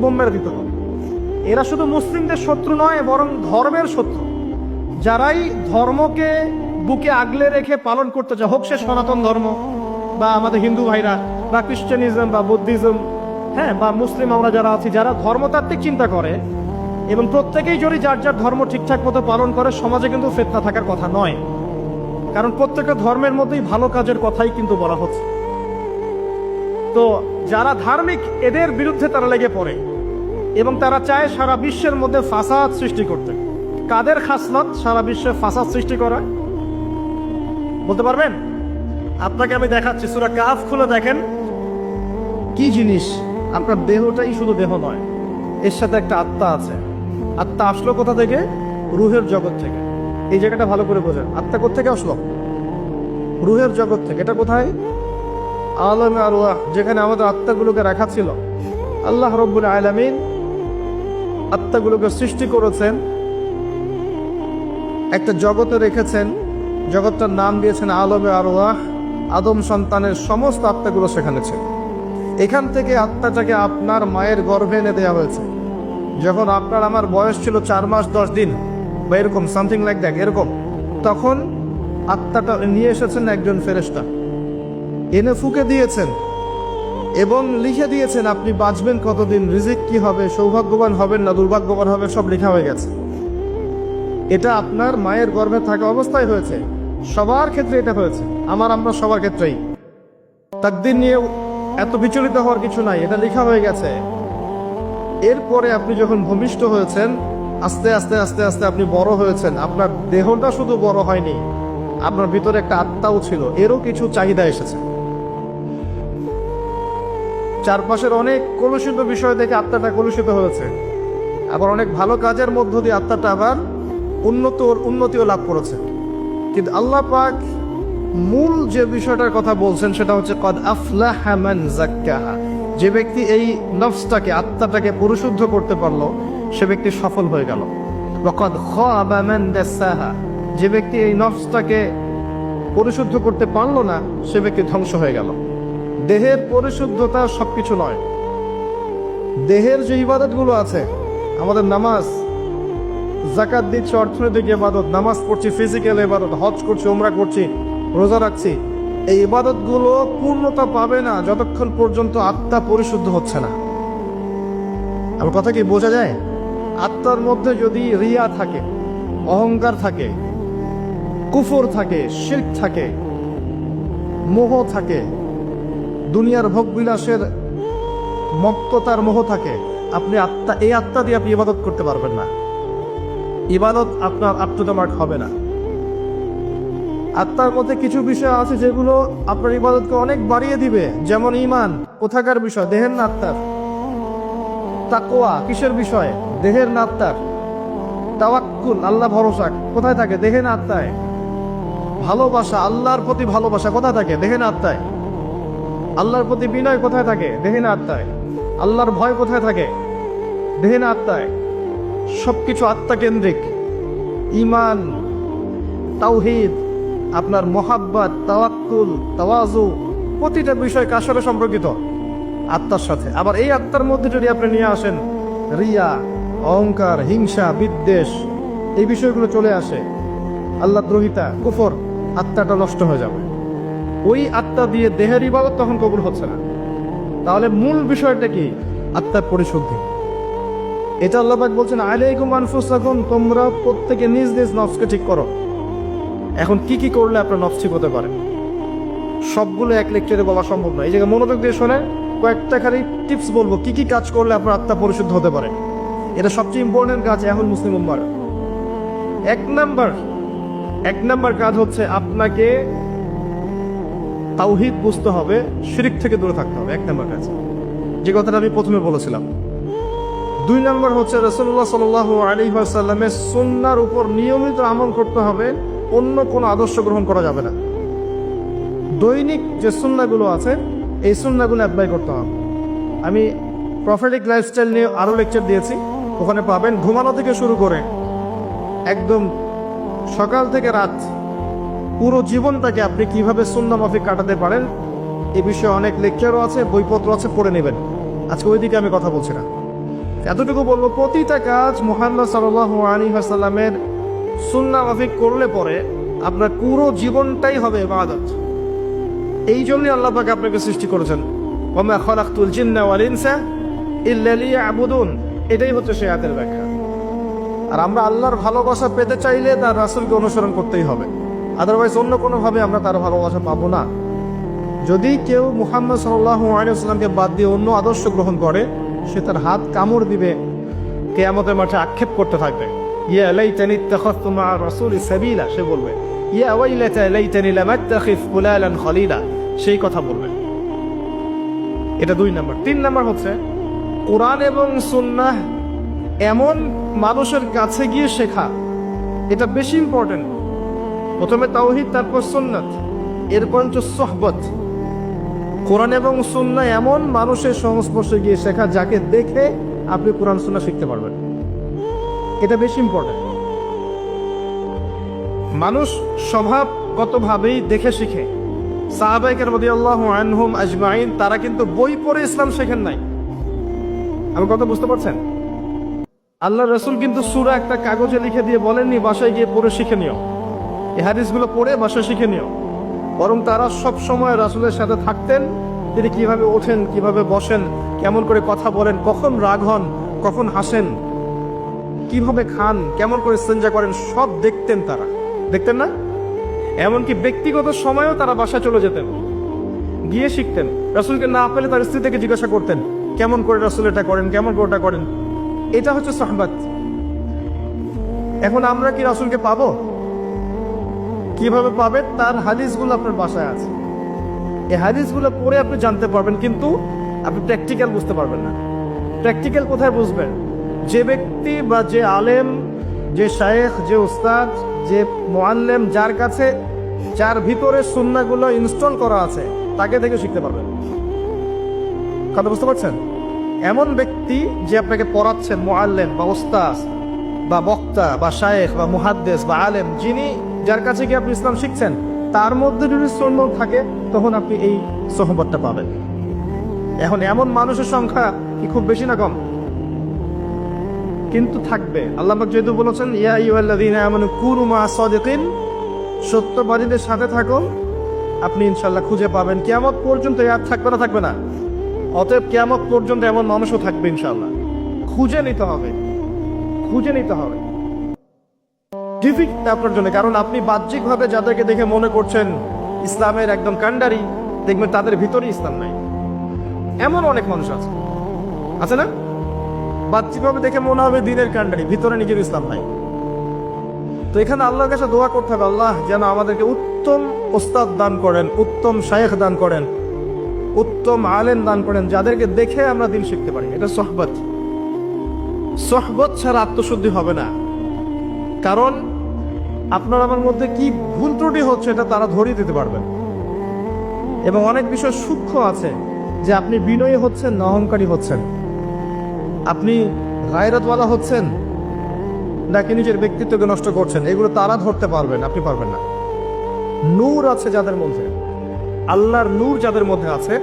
বোম মেরে দিত। এরা শুধু মুসলিমদের শত্রু নয়, বরং ধর্মের শত্রু। যারাই ধর্মকে বুকে আগলে রেখে পালন করতে চায়, হোক সে সনাতন ধর্ম বা আমাদের হিন্দু ভাইরা বা খ্রিস্টানিজম বা বুদ্ধিজম, হ্যাঁ, বা মুসলিম আমরা যারা আছি, যারা ধর্মতাত্ত্বিক চিন্তা করে এবং প্রত্যেকেই যদি যার যার ধর্ম ঠিকঠাক মতো পালন করে, সমাজে কিন্তু ফিতনা থাকার কথা নয়। কারণ প্রত্যেকটা ধর্মের মধ্যেই ভালো কাজের কথাই কিন্তু বলা হচ্ছে। তো যারা ধার্মিক, এদের বিরুদ্ধে তারা লেগে পড়ে এবং তারা চায় সারা বিশ্বের মধ্যে ফাসাদ সৃষ্টি করতে। কাদের খাসলত সারা বিশ্বে ফাসাদ সৃষ্টি করা? বলতে পারবেন? আপনাকে আমি দেখাচ্ছি, সূরা কাহফ খুলে দেখেন কি জিনিস। আপনার দেহটাই শুধু দেহ নয়, এর সাথে একটা আত্মা আছে। আত্মা আসলো কোথা থেকে? রুহের জগৎ থেকে। এই জায়গাটা ভালো করে বোঝেন। আত্মা কোথা থেকে আসলো? রুহের জগৎ থেকে। এটা কোথায়? আলামে আরওয়াহ, যেখানে আমাদের আত্মাগুলোকে রাখা ছিল। আল্লাহ রাব্বুল আলামিন আত্মাগুলোকে সৃষ্টি করেছেন, একটা জগতে রেখেছেন, জগৎটার নাম দিয়েছেন আলামে আরওয়াহ। আদম সন্তানের সমস্ত আত্মাগুলো সেখানে ছিল। এখান থেকে আত্মাটাকে আপনার মায়ের গর্ভে এনে দেওয়া হয়েছে। যখন আপনার আমার বয়স ছিল 4 মাস 10 দিন বা এরকম সামথিং লাইক দ্যাট, এরকম, তখন আত্মাটা নিয়ে এসেছেন একজন ফেরেশতা, এনে ফুঁকে দিয়েছেন এবং লিখে দিয়েছেন আপনি বাঁচবেন কতদিন, রিজিক কি হবে, সৌভাগ্যবান হবেন না দুর্ভাগ্যবান হবে, সব লেখা হয়ে গেছে। এটা আপনার মায়ের গর্ভে থাকা অবস্থায় হয়েছে। সবার ক্ষেত্রে এটা হয়েছে, আমরা সবার ক্ষেত্রেই। তাকদীর নিয়ে এত বিচলিত হওয়ার কিছু নাই, এটা লেখা হয়ে গেছে। এরপরে আপনি যখন ভূমিষ্ঠ হয়েছেন, আস্তে আস্তে আস্তে আস্তে আপনি বড় হয়েছেন। আপনার দেহটা শুধু বড় হয়নি, আপনার ভিতরে একটা আত্মাও ছিল, এরও কিছু চাহিদা এসেছে। চারপাশের অনেক কলুষিত বিষয় থেকে আত্মাটা কলুষিত হয়েছে, আবার অনেক ভালো কাজের মধ্য দিয়ে আত্মাটা আবার উন্নতিও লাভ করেছে। কিন্তু আল্লাহ পাক মূল যে বিষয়টার কথা বলছেন সেটা হচ্ছে কদ আফলাহা মান যাক্কাহা। যে ব্যক্তি এই নফসটাকে, আত্মাটাকে পরিশুদ্ধ করতে পারলো, সে ব্যক্তি সফল হয়ে গেল। ওয়া কদ খাবা মান দাসাহা। যে ব্যক্তি এই নফসটাকে পরিশুদ্ধ করতে পারলো না, সে ব্যক্তি ধ্বংস হয়ে গেল। দেহের পরিশুদ্ধতা সবকিছু নয়। দেহের যে ইবাদতগুলো আছে, আমাদের নামাজ, যাকাত দিচ্ছি, অর্থনৈতিক ইবাদত, নামাজ পড়ছি, ফিজিক্যাল ইবাদত, হজ করছি, উমরা করছি, রোজা রাখছি, এই ইবাদতগুলো পূর্ণতা পাবে না যতক্ষণ পর্যন্ত আত্মা পরিশুদ্ধ হচ্ছে না। আমার কথা কি বোঝা যায়? আত্মার মধ্যে যদি রিয়া থাকে, অহংকার থাকে, কুফর থাকে, শিরক থাকে, মোহ থাকে, দুনিয়ার ভোগ বিলাসের মত্ততার মোহ থাকে, আপনি এই আত্মা দিয়ে আপনি ইবাদত করতে পারবেন না। ইবাদত আপনার আপ টু দ্য মার্ক হবে না। আত্মার মধ্যে কিছু বিষয় আছে যেগুলো আপনার ইবাদতকে অনেক বাড়িয়ে দিবে, যেমন ঈমান কোথাকার বিষয়, দেহের না আত্মার। তাকওয়া কিসের বিষয়, দেহের না আত্মার। তাওয়াক্কুল আল্লাহ ভরসা কোথায় থাকে, দেহে না আত্মায়। ভালোবাসা আল্লাহর প্রতি ভালোবাসা কোথায় থাকে, দেহে না আত্মায়। আল্লাহর প্রতি বিনয় কোথায় থাকে, দেহে না আত্মায়। আল্লাহর ভয় কোথায় থাকে, দেহে না আত্মায়। সবকিছু আত্মাকেন্দ্রিক। ঈমান, তাওহীদ, আপনার মোহাব্বত, তাওয়াক্কুল, তাওয়াজু, প্রতিটা বিষয় কার সাথে সম্পর্কিত, আত্মার সাথে। আবার এই আত্মার মধ্যে যদি আপনি নিয়ে আসেন রিয়া, অহংকার, হিংসা, বিদ্বেষ, এই বিষয়গুলো চলে আসে, আল্লাহ দ্রোহিতা, কুফর, আত্মাটা নষ্ট হয়ে যাবে। ওই আত্মা দিয়ে দেহের ইবাদত তখন কবুল হচ্ছে না। তাহলে মূল বিষয়টা কি, আত্মার পরিশুদ্ধি। এটা আল্লাহ পাক বলছেন আলাইকুম আনফুসাকুম, তোমরা প্রত্যেকে নিজ নিজ নফসকে ঠিক করো। এখন কি কি করলে আপনার নফস ঠিক হতে পারে, সবগুলো এক লেকচারে বলা সম্ভব নয়। এই জায়গায় মনোযোগ দিয়ে শোনে, কয়েকটা খালি টিপস বলবো কি কি কাজ করলে আপনার আত্মা পরিশুদ্ধ হতে পারে। এটা সবচেয়ে ইম্পর্টেন্ট কাজ এখন মুসলিম উম্মার। এক নাম্বার কাজ হচ্ছে আপনাকে তাওহীদ বুঝতে হবে, শিরক থেকে দূরে থাকতে হবে। এক নাম্বার কাজ, যে কথাটা আমি প্রথমে বলেছিলাম। 2 নাম্বার হচ্ছে রাসূলুল্লাহ সাল্লাল্লাহু আলাইহি ওয়াসাল্লামের সুন্নাহর উপর নিয়মিত আমল করতে হবে, অন্য কোনো আদর্শ গ্রহণ করা যাবে না। দৈনিক যে সুন্নাহগুলো আছে এই সুন্নাহগুলো অ্যাপ্লাই করতে হবে। আমি প্রফেটিক লাইফস্টাইল নিয়ে আরও লেকচার দিয়েছি, ওখানে পাবেন। ঘুমানো থেকে শুরু করে একদম সকাল থেকে রাত পুরো জীবনটাকে আপনি কিভাবে সুন্নাহ মাফিক কাটাতে পারেন এই বিষয়ে অনেক লেকচারও আছে, বইপত্র আছে, পড়ে নেবেন। আজকে ওই দিকে আমি কথা বলছি না, এতটুকু বলবো প্রতিটা কাজ মুহাম্মদ সাল্লাল্লাহু আলাইহি ওয়াসাল্লামের সুন্নাহ মাফিক করলে পরে আপনার পুরো জীবনটাই হবে ইবাদত। এই জন্যই আল্লাহ পাক আপনাকে সৃষ্টি করেছেন, ওয়া মা খালাকতুল জিন্না ওয়াল ইনসা ইল্লা লিয়াবুদুন। এটাই হচ্ছে সেই আয়াতের ব্যাখ্যা। আর আমরা আল্লাহর ভালোবাসা পেতে চাইলে তার রাসূলকে অনুসরণ করতেই হবে, আদারওয়াইজ অন্য কোনোভাবে আমরা তার ভালোবাসা পাবো না। যদি কেউ মুহাম্মদ সাল্লাল্লাহু আলাইহি ওয়াসাল্লামকে বাদ দিয়ে অন্য আদর্শ গ্রহণ করে, সে তার হাত কামড় দিবে, কিয়ামতের মাঠে আক্ষেপ করতে থাকবে, ইয়া লাইতানি ইত্তাখাযতু মা রাসূলি সাবিলা। সে বলবে ইয়া ওয়াইলাতা লাইতানি লাম আত্তাখিয ফুলানান খলিলা, সেই কথা বলবে। এটা 2 নাম্বার। 3 নাম্বার হচ্ছে কোরআন এবং সুন্নাহ এমন মানুষের কাছে গিয়ে শেখা, এটা বেশি ইম্পর্টেন্ট। প্রথমে তাওহীদ, তারপর সুন্নাত, এরপর হচ্ছে সোহবত। কোরআন এবং সুন্নাহ এমন মানুষের সংস্পর্শে গিয়ে শেখা যাকে দেখে আপনি কোরআন সুন্নাহ শিখতে পারবেন, এটা বেশি ইম্পর্টেন্ট। মানুষ স্বভাবগতভাবেই দেখে শিখে। সাহাবায়ে কেরাম রাদিয়াল্লাহু আনহুম আজমাইন তারা কিন্তু বই পড়ে ইসলাম শেখেন নাই। আমি কথা বুঝতে পারছেন? আল্লাহ রাসূল কিন্তু সূরা একটা কাগজে লিখে দিয়ে বলেননি বাসায় গিয়ে পড়ে শিখে নিও, এই হাদিসগুলো পড়ে বাসায় শিখে নিও। বরং তারা সব সময় রাসূলের সাথে থাকতেন, তিনি কিভাবে ওঠেন, কিভাবে বসেন, কেমন করে কথা বলেন, কখন রাগ হন, কখন হাসেন, কিভাবে খান, কেমন করে ইস্তেঞ্জা করেন, সব দেখতেন তারা। দেখতেন না? এমনকি ব্যক্তিগত সময়েও তারা বাসায় চলে যেতেন, গিয়ে শিখতেন। রাসূলকে না পেলে তার স্ত্রী থেকে জিজ্ঞাসা করতেন কেমন করে রাসূল এটা করেন, কেমন করে ওটা করেন। এটা হচ্ছে সাহবাত। এখন আমরা কি রাসূলকে পাবো? কিভাবে পাবেন? তার হাদিসগুলো আপনার বাসায় আছে, এই হাদিসগুলো পড়ে আপনি জানতে পারবেন, কিন্তু আপনি প্র্যাকটিক্যাল বুঝতে পারবেন না। প্র্যাকটিক্যাল কোথায় বুঝবেন? যে ব্যক্তি বা যে আলেম, যে শায়েখ, যে উস্তাদ, যে মুআল্লিম, যার কাছে, যার ভিতরে সুন্নাহগুলো ইনস্টল করা আছে, তাকে থেকে শিখতে পারবেন। কথা বুঝতে পারছেন? এমন ব্যক্তি যে আপনাকে পড়াচ্ছেন, মুআল্লিম বা উস্তাদ বা বক্তা বা শায়েখ বা মুহাদ্দিস বা আলেম, যিনি, যার কাছে গিয়ে আপনি ইসলাম শিখছেন, তার মধ্যে যদি সুন্নাহ থাকে তখন আপনি এই সোহবতটা পাবেন। এখন এমন মানুষের সংখ্যা কি খুব বেশি না কম? কিন্তু থাকবে। আল্লাহ পাক যেহেতু বলেছেন ইয়া আইয়ুহাল্লাযীনা আমানু কুনু মা'আস সাদিকিন, সত্যবাদীদের সাথে থাকো, আপনি ইনশাআল্লাহ খুঁজে পাবেন। কিয়ামত পর্যন্ত আর থাকবে না, থাকবে না। অতএব কিয়ামত পর্যন্ত এমন মানুষও থাকবে ইনশাআল্লাহ। খুঁজে নিতে হবে, খুঁজে নিতে হবে। ডিফিকাল্ট আপনার জন্য, কারণ আপনি বাহ্যিকভাবে যাদেরকে দেখে মনে করছেন ইসলামের একদম কান্ডারি, দেখবেন তাদের ভিতরে ইসলাম নাই। এমন অনেক মানুষ আছে, আছে না? বাহ্যিকভাবে দেখে মনে হবে দিনের কান্ডারি, ভিতরে নিজের ইসলাম নাই। তো এখানে আল্লাহর কাছে দোয়া করতে হবে, আল্লাহ যেন আমাদেরকে উত্তম ওস্তাদ দান করেন, উত্তম শায়েখ দান করেন, উত্তম আলেম দান করেন, যাদেরকে দেখে আমরা দিন শিখতে পারি। এটা সোহবত। সোহবত ছাড়া আত্মশুদ্ধি হবে না। কারণ আপনার আমার মধ্যে কি ভুল ত্রুটি হচ্ছে এটা তারা ধরিয়ে দিতে পারবেন। এবং অনেক বিষয় সূক্ষ্ম আছে যে আপনি বিনয়ী হচ্ছেন না অহংকারী হচ্ছেন, আপনি গায়রতওয়ালা হচ্ছেন নাকি নিজের ব্যক্তিত্বকে নষ্ট করছেন, এগুলো তারা ধরতে পারবেন, আপনি পারবেন না। নূর আছে যাদের মধ্যে, আল্লাহর নূর যাদের মধ্যে আছে,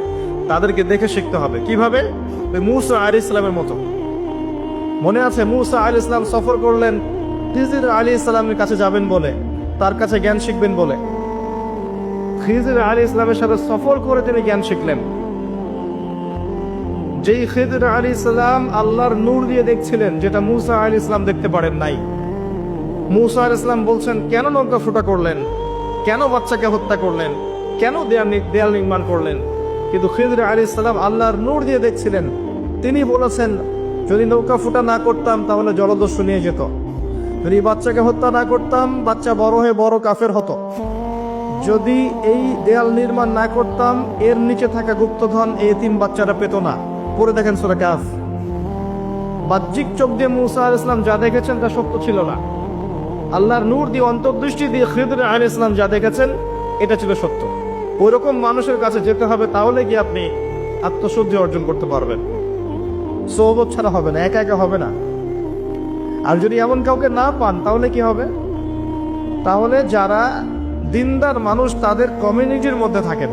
তাদেরকে দেখে শিখতে হবে। কিভাবে? ওই মূসা আলাইহিস সালামের মতো। মনে আছে মূসা আলাইহিস সালাম সফর করলেন খিজির আলাইহিস সালামের কাছে যাবেন বলে, তার কাছে জ্ঞান শিখবেন বলে। খিজির আলাইহিস সালামের সাথে সফর করে তিনি জ্ঞান শিখলেন। যেই খিজির আলাইহিস সালাম আল্লাহর নূর দিয়ে দেখছিলেন, যেটা মূসা আলাইহিস সালাম দেখতে পারেন নাই। মূসা আলাইহিস সালাম বলছেন, কেন নৌকা ফুটা করলেন, কেন বাচ্চাকে হত্যা করলেন, কেন দেয়াল নির্মাণ করলেন? কিন্তু খিজির আলাইহিস সালাম আল্লাহর নূর দিয়ে দেখছিলেন। তিনি বলেছেন, যদি নৌকা ফুটা না করতাম তাহলে জলদস্যু নিয়ে যেত, যদি বাচ্চাকে হত্যা না করতাম বাচ্চা বড় হয়ে বড় কাফের হতো, যদি এই দেয়াল নির্মাণ না করতাম এর নিচে থাকা গুপ্তধন এই এতিম বাচ্চারা পেত না। পরে দেখেন সূরা কাফ। বাহ্যিক চোখ দিয়ে মূসা আলাইহিস সালাম যা দেখেছেন তা সত্য ছিল না। আল্লাহর নূর দিয়ে, অন্তর্দৃষ্টি দিয়ে খিজির আলাইহিস সালাম যা দেখেছেন এটা ছিল সত্য। ওইরকম মানুষের কাছে যেতে হবে, তাহলে কি আপনি আত্মশুদ্ধি অর্জন করতে পারবেন। সোহবত ছাড়া হবে না, একা একা হবে না। আর যদি এমন কাউকে না পান তাহলে কি হবে? তাহলে যারা দিনদার মানুষ তাদের কমিউনিটির মধ্যে থাকেন,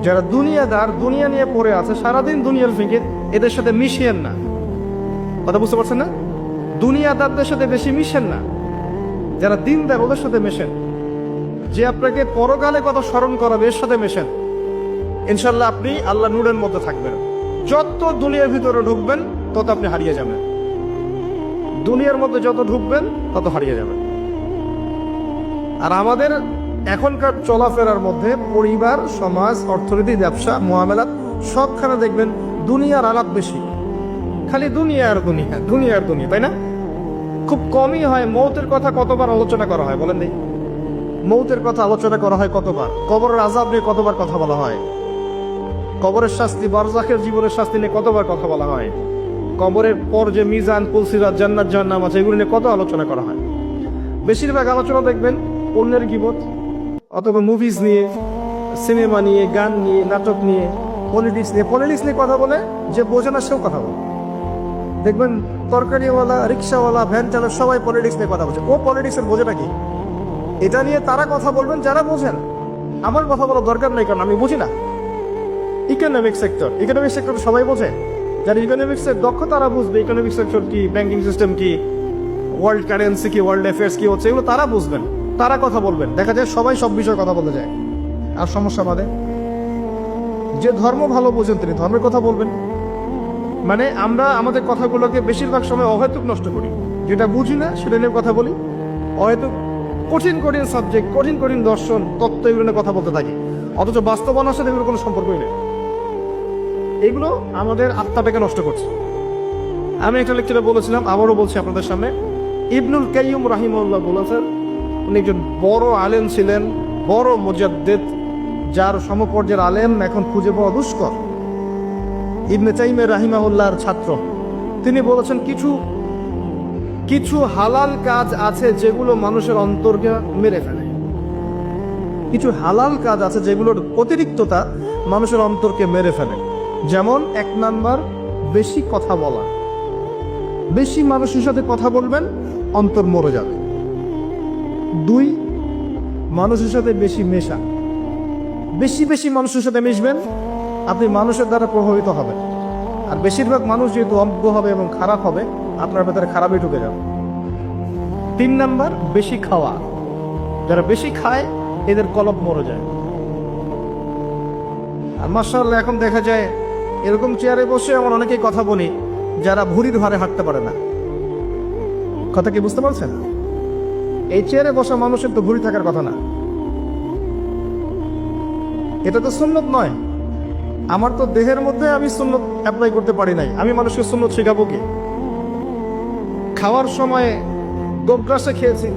যারা দুনিয়াদার, দুনিয়া নিয়ে পড়ে আছে, সারাদিন দুনিয়ার ফিকির, এদের সাথে মিশিয়েন না। কথা বুঝতে পারছেন না? দুনিয়াদারদের সাথে বেশি মিশেন না, যারা দিনদার ওদের সাথে মেশেন। যে আপনাকে পরকালে কথা স্মরণ করাবে এর সাথে মেশেন, ইনশাল্লাহ আপনি আল্লাহ নূরের মধ্যে থাকবেন। যত দুনিয়ার ভিতরে ঢুকবেন তত আপনি হারিয়ে যাবেন, দুনিয়ার মধ্যে যত ঢুকবেন তত হারিয়ে যাবেন। আর আমাদের এখনকার চলাফেরার মধ্যে পরিবার, সমাজ, অর্থনীতি, ব্যবসা, মুআমালাত সবখানে দেখবেন দুনিয়ার আলাপ বেশি। খালি দুনিয়া আর দুনিয়া, দুনিয়া আর দুনিয়া, তাই না? খুব কমই হয় মৌতের কথা কতবার আলোচনা করা হয় বলেন? মৌতের কথা আলোচনা করা হয় কতবার? কবরের আযাব নিয়ে কতবার কথা বলা হয়? কবরের শাস্তি, বারজাখের জীবনের শাস্তি নিয়ে কতবার কথা বলা হয়? কবরের পর যে মিজান, পুলসিরাত, জান্নাত জাহান্নাম আছে, এগুলো নিয়ে কত আলোচনা করা হয়। বেশিরভাগ আলোচনা দেখবেন অন্যের গীবত, অথবা মুভিজ নিয়ে, সিনেমা নিয়ে, গান নিয়ে, নাটক নিয়ে, পলিটিক্স নিয়ে। পলিটিক্স নিয়ে কথা বলে যে বোঝে না সেও কথা বলে। দেখবেন তরকারিওয়ালা, রিক্সাওয়ালা, ভ্যান চালক সবাই পলিটিক্স নিয়ে কথা বলছে। ও পলিটিক্সের বোঝেটা কি? এটা নিয়ে তারা কথা বলবেন যারা বোঝেন। আমার কথা বলার দরকার নেই, কারণ আমি বুঝি না। ইকোনমিক সেক্টর, ইকোনমিক সেক্টর সবাই বোঝে। যারা ইকোনমিক্সের দক্ষ তারা বুঝবে ইকোনমিক সেক্টর কি, ব্যাংকিং সিস্টেম কি, ওয়ার্ল্ড কারেন্সি কি, ওয়ার্ল্ড অ্যাফেয়ার্স কি হচ্ছে, এগুলো তারা বুঝবেন, তারা কথা বলবেন। দেখা যায় সবাই সব বিষয়ে কথা বলতে যায়। আর সমস্যা বাদে যে ধর্ম ভালো বোঝেন তিনি ধর্মের কথা বলবেন। মানে আমরা আমাদের কথাগুলোকে বেশিরভাগ সময় অহেতুক নষ্ট করি, যেটা বুঝি না সেটা নিয়ে কথা বলি। অহেতুক কঠিন কঠিন সাবজেক্ট, কঠিন কঠিন দর্শন, তত্ত্ব, এগুলো নিয়ে কথা বলতে থাকি, অথচ বাস্তবতার সাথে এগুলো কোনো সম্পর্কই নেই। এগুলো আমাদের আত্মাটাকে নষ্ট করছে। আমি একটা লেকচারে বলেছিলাম, আবারও বলছি আপনাদের সামনে, ইবনুল কাইয়ুম রাহিমাহুল্লাহ বলেছেন, উনি একজন বড় আলেম ছিলেন, বড় মুজাদ্দিদ, যার সমপর্যায়ের আলেম এখন খুঁজে পাওয়া দুষ্কর। ইবনে তাইমিয়া রাহিমাহুল্লাহর ছাত্র। তিনি বলেছেন, কিছু কিছু হালাল কাজ আছে যেগুলো মানুষের অন্তরকে মেরে ফেলে। কিছু হালাল কাজ আছে যেগুলোর অতিরিক্ততা মানুষের অন্তরকে মেরে ফেলে। যেমন 1 নাম্বার, বেশি কথা বলা। বেশি মানুষের সাথে কথা বলবেন, অন্তর মরে যাবে। 2, মানুষের সাথে বেশি মেশা। বেশি বেশি মানুষের সাথে মিশবেন, আপনি মানুষের দ্বারা প্রভাবিত হবেন। আর বেশিরভাগ মানুষ যেহেতু অজ্ঞ হবে এবং খারাপ হবে, আপনার ভেতরে খারাপই ঢুকে যাবে। 3 নাম্বার, বেশি খাওয়া। যারা বেশি খায় এদের কলব মরে যায়। আর মাশাআল্লাহ এখন দেখা যায় এরকম চেয়ারে বসে এমন অনেকেই কথা বলি যারা ভুঁড়ির ভারে হাঁটতে পারে না। কথা কি বুঝতে পারছেন? এই চেয়ারে বসা মানুষের তো ভুঁড়ি থাকার কথা না। এটা তো সুন্নত নয়। আমার তো দেহের মধ্যে আমি সুন্নত অ্যাপ্লাই করতে পারি নাই, আমি মানুষকে সুন্নত শেখাবো কি? খাওয়ার সময় গোগ্রাসে খেয়েছি,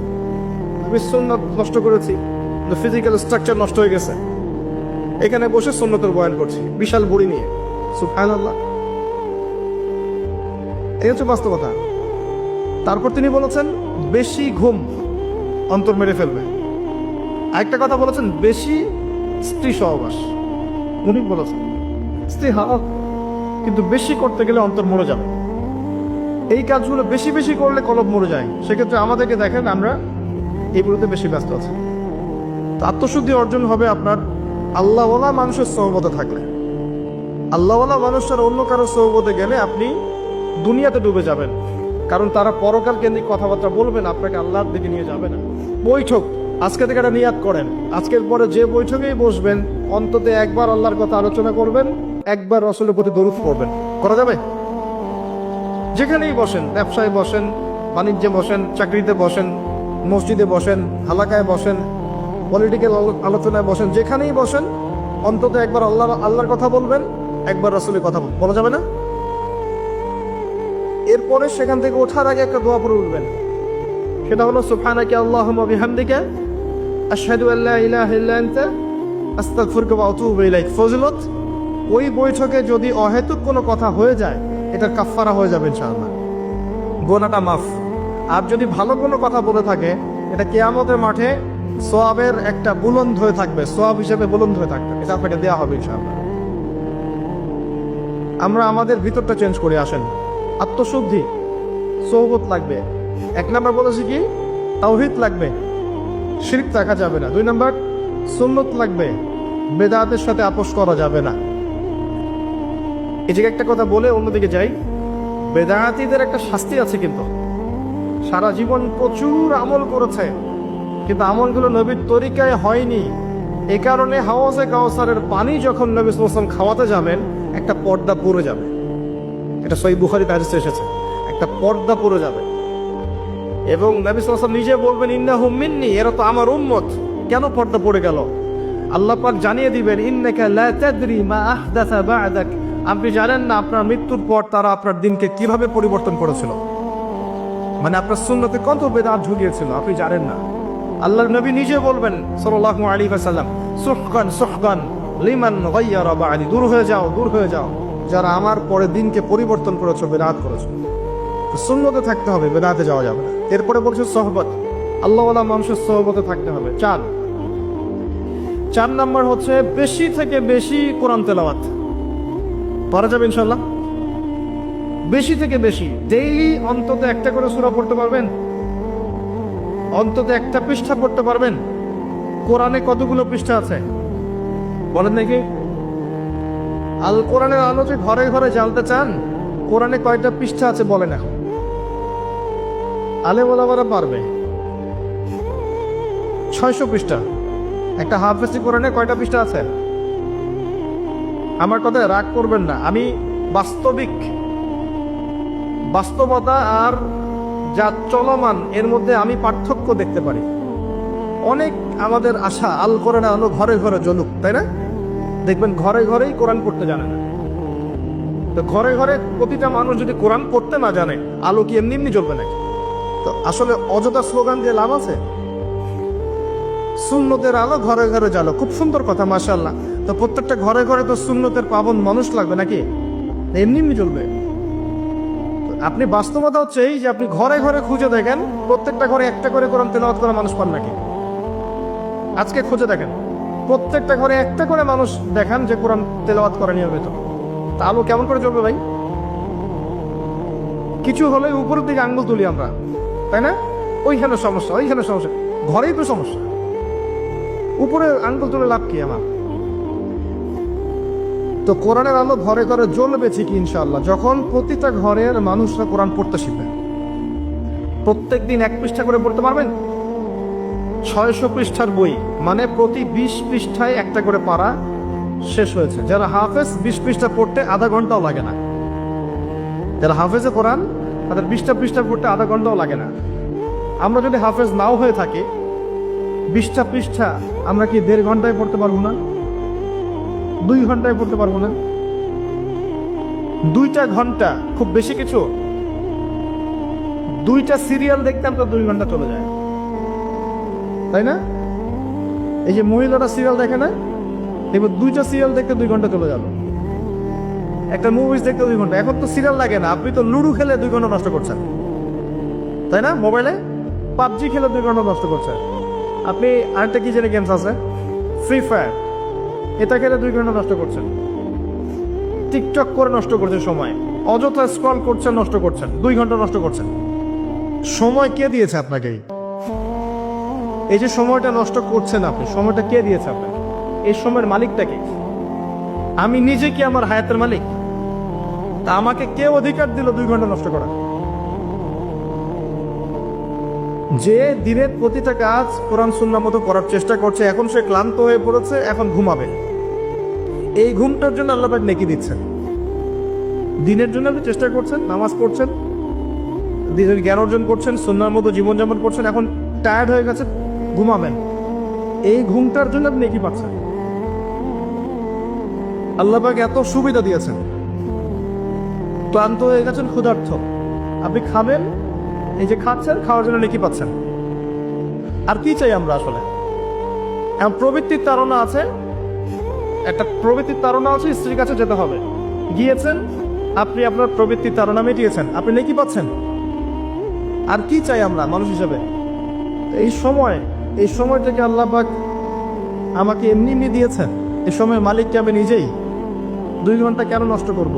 আমি সুন্নাত নষ্ট করেছি, ফিজিক্যাল স্ট্রাকচার নষ্ট হয়ে গেছে, এখানে বসে সুন্নতের বয়ান করছি বিশাল বুড়ি নিয়ে। সুবহানাল্লাহ, এই হচ্ছে বাস্তবতা। তারপর তিনি বলেছেন বেশি ঘুম অন্তর মেরে ফেলবে। আরেকটা কথা বলেছেন বেশি স্ত্রী সহবাস। উনি বলেছেন স্ত্রী হারাম, কিন্তু বেশি করতে গেলে অন্তর মরে যাবে। এই কাজগুলো বেশি বেশি করলে কলব মরে যায়। সেক্ষেত্রে আমাদেরকে দেখেন আমরা এইগুলোতে বেশি ব্যস্ত আছি। তো আত্মশুদ্ধি অর্জন হবে আপনার আল্লাহওয়ালা মানুষের সহবতে থাকলে। আল্লাহওয়ালা মানুষের অন্য কারো সহবতে গেলে আপনি দুনিয়াতে ডুবে যাবেন, কারণ তারা পরকাল কেন্দ্রিক কথাবার্তা বলবেন, আপনাকে আল্লাহর দিকে নিয়ে যাবে না। বৈঠক আজকে থেকে একটা নিয়াত করেন, আজকের পরে যে বৈঠকেই বসবেন অন্তত একবার আল্লাহর কথা আলোচনা করবেন, একবার রাসূলের প্রতি দরুদ পড়বেন। করা যাবে? যেখানেই বসেন, ব্যবসায় বসেন, বাণিজ্যে বসেন, চাকরিতে বসেন, মসজিদে বসেন, হালাকায় বসেন, পলিটিক্যাল আলোচনায় বসেন, যেখানেই বসেন অন্তত একবার আল্লাহর কথা বলবেন, একবার রাসূলের কথা বলা যাবে না? এরপরে সেখান থেকে ওঠার আগে একটা দোয়া পড়ে উঠবেন, সেটা হলো সুবহানাকা আল্লাহুম্মা বিহামদিকা আশহাদু আল্লা ইলাহা ইল্লা আনতা আস্তাগফিরুকা ওয়া আতুবু ইলাইক। ফজিলত, ওই বৈঠকে যদি অহেতুক কোনো কথা হয়ে যায় এটা কাফফারা হয়ে যাবে ইনশাআল্লাহ, গুনাহটা মাফ। আর যদি ভালো কোনো কথা বলে থাকে এটা কিয়ামতের মাঠে সওয়াবের একটা বুলন্দ হয়ে থাকবে, সওয়াব হিসেবে বুলন্দ হয়ে থাকবে, এটা আপনাকে দেওয়া হবে ইনশাআল্লাহ। আমরা আমাদের ভিতরটা চেঞ্জ করে আসেন। আত্মশুদ্ধি, সোহবত লাগবে। 1 নাম্বার বলেছি কি? তাওহীদ লাগবে, শিরক রাখা যাবে না। 2 নাম্বার সুন্নত লাগবে, বেদাতের সাথে আপোষ করা যাবে না। এই যে একটা কথা বলে অন্যদিকে যাই, বেদাতীদের একটা শাস্তি আছে, কিন্তু সারা জীবন প্রচুর আমল করেছে কিন্তু আমলগুলো নবীর তরিকায় হয়নি। এ কারণে হাওজে কাউসারের পানি যখন নবী সাল্লাল্লাহু আলাইহি ওয়াসাল্লাম খাওয়াতে যাবেন একটা পর্দা পড়ে যাবে। এটা সহিহ বুখারীতে হাদিসে এসেছে, একটা পর্দা পড়ে যাবে। এবং নবী সাল্লাল্লাহু আলাইহি ওয়াসাল্লাম নিজে বলবেন ইন্নাহুম মিন্নি, এরা তো আমার উম্মত। কেন পর্দা পড়ে গেল? আল্লাহ পাক জানিয়ে দিবেন ইন্নাকা লা তাদরি মা আহদাসা বা'দাক, আপনি জানেন না আপনার মৃত্যুর পর তারা আপনার দিনকে কিভাবে পরিবর্তন করেছিল, মানে আপনার সুন্নতে কত বেদাত ঢুকিয়েছিল আপনি জানেন না। আল্লাহর নবী নিজে বলবেন সাল্লাল্লাহু আলাইহি ওয়াসাল্লাম সুহকান সুহকান লিমান গায়্যারা বা'দি, দূর হয়ে যাও, দূর হয়ে যাও যারা আমার পরে দিনকে পরিবর্তন করেছো, বেদাত করেছো। সুন্নতে থাকতে হবে, বেদাতে যাওয়া যাবে না। এরপরে বলছে সোহবত, আল্লাহওয়ালা মানুষের সোহবতে থাকতে হবে। 4 নাম্বার হচ্ছে বেশি থেকে বেশি কোরআন তেলাওয়াত। পারা যাবে ইনশাআল্লাহ? বেশি থেকে বেশি ডেইলি অন্তত একটা করে সূরা পড়তে পারবেন, অন্তত একটা পৃষ্ঠা পড়তে পারবেন। কোরআনে কতগুলো পৃষ্ঠা আছে বলেন নাকি? আল কোরআনের আলো যে ঘরে ঘরে জ্বালতে চান, কোরআনে কয়টা পৃষ্ঠা আছে বলেন এখন? আলেম ওলামারা পারবে। 600 পৃষ্ঠা। একটা হাফেজি কোরআনে কয়টা পৃষ্ঠা আছে? আমার কথায় রাগ করবেন না, আমি বাস্তবতা আর যা চলমান এর মধ্যে আমি পার্থক্য দেখতে পারি। অনেক আমাদের আশা আল কোরআনের আলো ঘরে ঘরে জ্বলুক, তাই না? দেখবেন ঘরে ঘরেই কোরআন পড়তে জানে না। তো ঘরে ঘরে প্রতিটা মানুষ যদি কোরআন পড়তে না জানে, আলো কি এমনি এমনি জ্বলবে নাকি? তো আসলে অযথা স্লোগান দিয়ে লাভ আছে? সুন্নতের আলো ঘরে ঘরে জ্বালো, খুব সুন্দর কথা, মাশাআল্লাহ। তো প্রত্যেকটা ঘরে ঘরে তো সুন্নতের পাবন মানুষ লাগবে নাকি? এমনি এমনি জ্বলবে? আপনি বাস্তবতা হচ্ছে এই যে আপনি ঘরে ঘরে খুঁজে দেখেন প্রত্যেকটা ঘরে একটা করে কোরআন তেলাওয়াত করা মানুষ পান নাকি? আজকে খুঁজে দেখেন প্রত্যেকটা ঘরে একটা করে মানুষ দেখান যে কোরআন তেলাওয়াত করে নিয়মিত। তা আলো কেমন করে জ্বলবে ভাই? কিছু হলে উপরের দিকে আঙ্গুল তুলি আমরা, তাই না? ওইখানে সমস্যা, ওইখানে সমস্যা, ঘরেই তো সমস্যা। উপরে আঙ্গুল তুলে লাভ কি আমার? তো কোরআনের আলো ঘরে ঘরে জ্বলবে ঠিকই ইনশাআল্লাহ যখন প্রতিটা ঘরের মানুষরা কোরআন পড়তে শিখবে। প্রত্যেক দিন 1 পৃষ্ঠা করে পড়তে পারবেন? 600 পৃষ্ঠার বই, মানে প্রতি 20 পৃষ্ঠায় একটা করে পারা শেষ হয়েছে। যারা হাফেজ 20 পৃষ্ঠা পড়তে আধা ঘন্টাও লাগে না। যারা হাফেজে কোরআন তাদের 20টা পৃষ্ঠা পড়তে আধা ঘন্টাও লাগে না। আমরা যদি হাফেজ নাও হয়ে থাকি 20টা পৃষ্ঠা আমরা কি 1.5 ঘন্টায় পড়তে পারবো না? 2 ঘন্টায় পড়তে পারবো না? 2টা ঘন্টা খুব বেশি কিছু? 2টা সিরিয়াল দেখতাম তো 2 ঘন্টা চলে যায়, তাই না? এই যে মহিলারা সিরিয়াল দেখে না, এবার 2টা সিরিয়াল দেখতে 2 ঘন্টা চলে গেল, একটা মুভিজ দেখতে 2 ঘন্টা। এখন তো সিরিয়াল লাগে না, আপনি তো লুডো খেলে 2 ঘন্টা নষ্ট করছেন, তাই না? মোবাইলে পাবজি খেলে 2 ঘন্টা নষ্ট করছেন। আপনি আরেকটা কি জানি গেমস আছে, ফ্রি ফায়ার, এটা খেলে 2 ঘন্টা নষ্ট করছেন। টিকটক করে নষ্ট করছেন সময়, অযথা স্ক্রল করছেন, নষ্ট করছেন, 2 ঘন্টা নষ্ট করছেন। সময় কে দিয়েছে আপনাকে? এই যে সময়টা নষ্ট করছেন আপনি, সময়টা কে দিয়েছে আপনাকে? এই সময়ের মালিকটা কে? আমি নিজে কি আমার হায়াতের মালিক? তা আমাকে কে অধিকার দিল 2 ঘন্টা নষ্ট করা? যে দিনের প্রতিটা কাজ কোরআন সুন্নাহ মতো করার চেষ্টা করছে, এখন সে ক্লান্ত হয়ে পড়েছে, এখন ঘুমাবে। এই ঘুমটার জন্য আল্লাহ পাক নেকি দিচ্ছেন। দিনের জন্য আপনি চেষ্টা করছেন, নামাজ পড়ছেন, দিনের জ্ঞান অর্জন করছেন, সুন্নাহর মতো জীবনযাপন করছেন, এখন টায়ার্ড হয়ে গেছে, ঘুমাবেন। এই ঘুমটার জন্য আপনি নেকি পাচ্ছেন। আল্লাহ পাক এত সুবিধা দিয়েছেন, ক্লান্ত হয়ে গেছেন, ক্ষুধার্ত, আপনি খাবেন, এই যে খাচ্ছেন, খাওয়ার জন্য নেকি পাচ্ছেন। আর কি চাই আমরা আসলে? এখন প্রবৃত্তির তাড়না আছে, একটা প্রবৃত্তির তাড়না আছে, স্ত্রীর কাছে যেতে হবে, গিয়েছেন, আপনি আপনার প্রবৃত্তির তাড়না মিটিয়েছেন, আপনি নেকি পাচ্ছেন। আর কি চাই আমরা মানুষ হিসেবে? এই সময়টাকে আল্লাহ পাক আমাকে এমনি এমনি দিয়েছেন, এই সময়ের মালিককে আমি নিজেই। 2 ঘন্টা কেন নষ্ট করব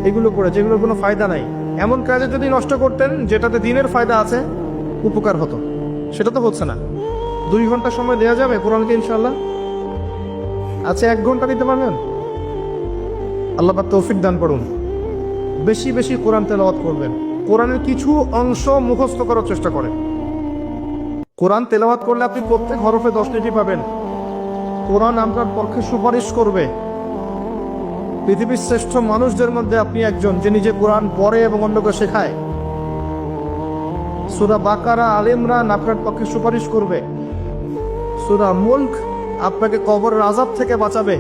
এগুলো করে, যেগুলোর কোনো ফায়দা নাই? এমন কাজে যদি নষ্ট করতেন যেটাতে দিনের ফায়দা আছে, উপকার হতো, সেটা তো হচ্ছে না। 2 ঘন্টা সময় দেওয়া যাবে কোরআনকে ইনশাআল্লাহ? আচ্ছা, 1 ঘন্টা দিতে পারবেন? আল্লাহ পাক তৌফিক দান করুন। বেশি বেশি কোরআন তেলাওয়াত করবেন, কোরআনের কিছু অংশ মুখস্থ করার চেষ্টা করেন। কোরআন তেলাওয়াত করলে আপনি প্রত্যেক হরফে 10 নেকি পাবেন। কোরআন আপনার পক্ষে সুপারিশ করবে। পৃথিবীর শ্রেষ্ঠ মানুষদের মধ্যে আপনি একজন, যে নিজে কোরআন পড়ে এবং অন্যকে শেখায়। সূরা বাকারা, আল ইমরান আপনার পক্ষে সুপারিশ করবে। সূরা মুলক আপনাকে কবরের আযাব থেকে বাঁচাবে।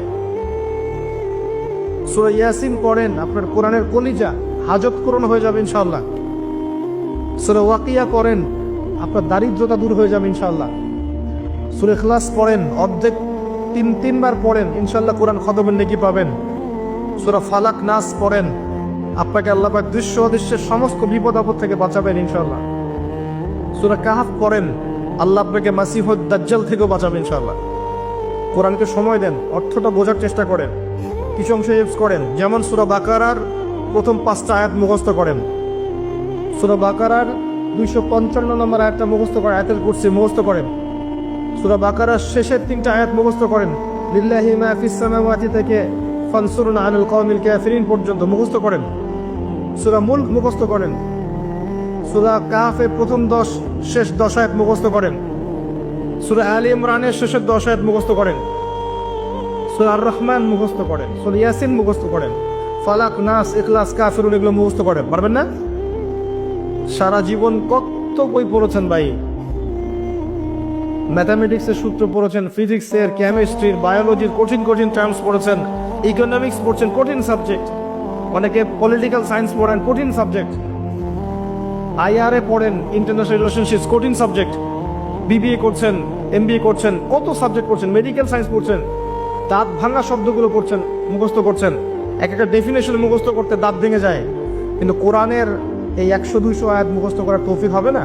সূরা ইয়াসিন পড়েন, আপনার কোরআনের কলিজা, হাজত পূরণ হয়ে যাবে ইনশাআল্লাহ। সূরা ওয়াকিয়া পড়েন, আপনার দারিদ্রতা দূর হয়ে যাবে ইনশাআল্লাহ। সূরা ইখলাস পড়েন, অর্ধেক 3 বার পড়েন, ইনশাআল্লাহ কোরআন খতমের নেকি পাবেন। সূরা ফালাক, নাস পড়েন, আপনাকে আল্লাহ পাক দৃশ্য অদৃশ্যের সমস্ত বিপদ আপদ থেকে বাঁচাবেন ইনশাআল্লাহ। সূরা কাহফ পড়েন, আল্লাহ আপনাকে মাসিহুদ দাজ্জাল থেকেও বাঁচাবেন ইনশাআল্লাহ। কোরআনকে সময় দেন, অর্থটা বোঝার চেষ্টা করেন, কিছু অংশ হিফজ করেন। যেমন সূরা বাকারার প্রথম 5টা আয়াত মুখস্থ করেন, সূরা বাকারার 255 নম্বর আয়াতটা মুখস্থ করেন, আয়াতুল কুরসি মুখস্থ করেন। সূরা বাকারার শেষের 3টা আয়াত মুখস্থ করেন, লিল্লাহি মা ফিস সামাওয়াতি থেকে ফানসুরনা আলাল কওমিল কাফিরিন পর্যন্ত মুখস্থ করেন। সূরা মুলক মুখস্থ করেন। সূরা কাহফের প্রথম 10 শেষ 10 আয়াত মুখস্থ করেন। সূরা আলে ইমরানের শেষের 10 আয়াত মুখস্থ করেন। সূরা আর রহমান মুখস্থ করেন। সূরা ইয়াসিন মুখস্থ করেন। ফালাক, নাস, ইখলাস, কাফিরুন এগুলো মুখস্থ করেন। পারবেন না? সারা জীবন কত বই পড়েছেন ভাই, ম্যাথামেটিক্সের সূত্র পড়েছেন, ফিজিক্সের, কেমিস্ট্রির, বায়োলজির কঠিন কঠিন টার্মস পড়েছেন, ইকোনমিক্স পড়ছেন, কঠিন সাবজেক্ট। অনেকে পলিটিক্যাল সায়েন্স পড়েন, কঠিন সাবজেক্ট। আইআরএ পড়েন, ইন্টারন্যাশনাল রিলেশনশিপস, কঠিন সাবজেক্ট। বিবিএ করছেন, এমবিএ করছেন, কত সাবজেক্ট পড়ছেন, মেডিকেল সায়েন্স পড়ছেন, দাঁত ভাঙা শব্দগুলো পড়ছেন, মুখস্থ করছেন। এক একটা ডেফিনেশন মুখস্থ করতে দাঁত ভেঙে যায়, কিন্তু কোরআনের এই 100-200 আয়াত মুখস্থ করার তৌফিক হবে না।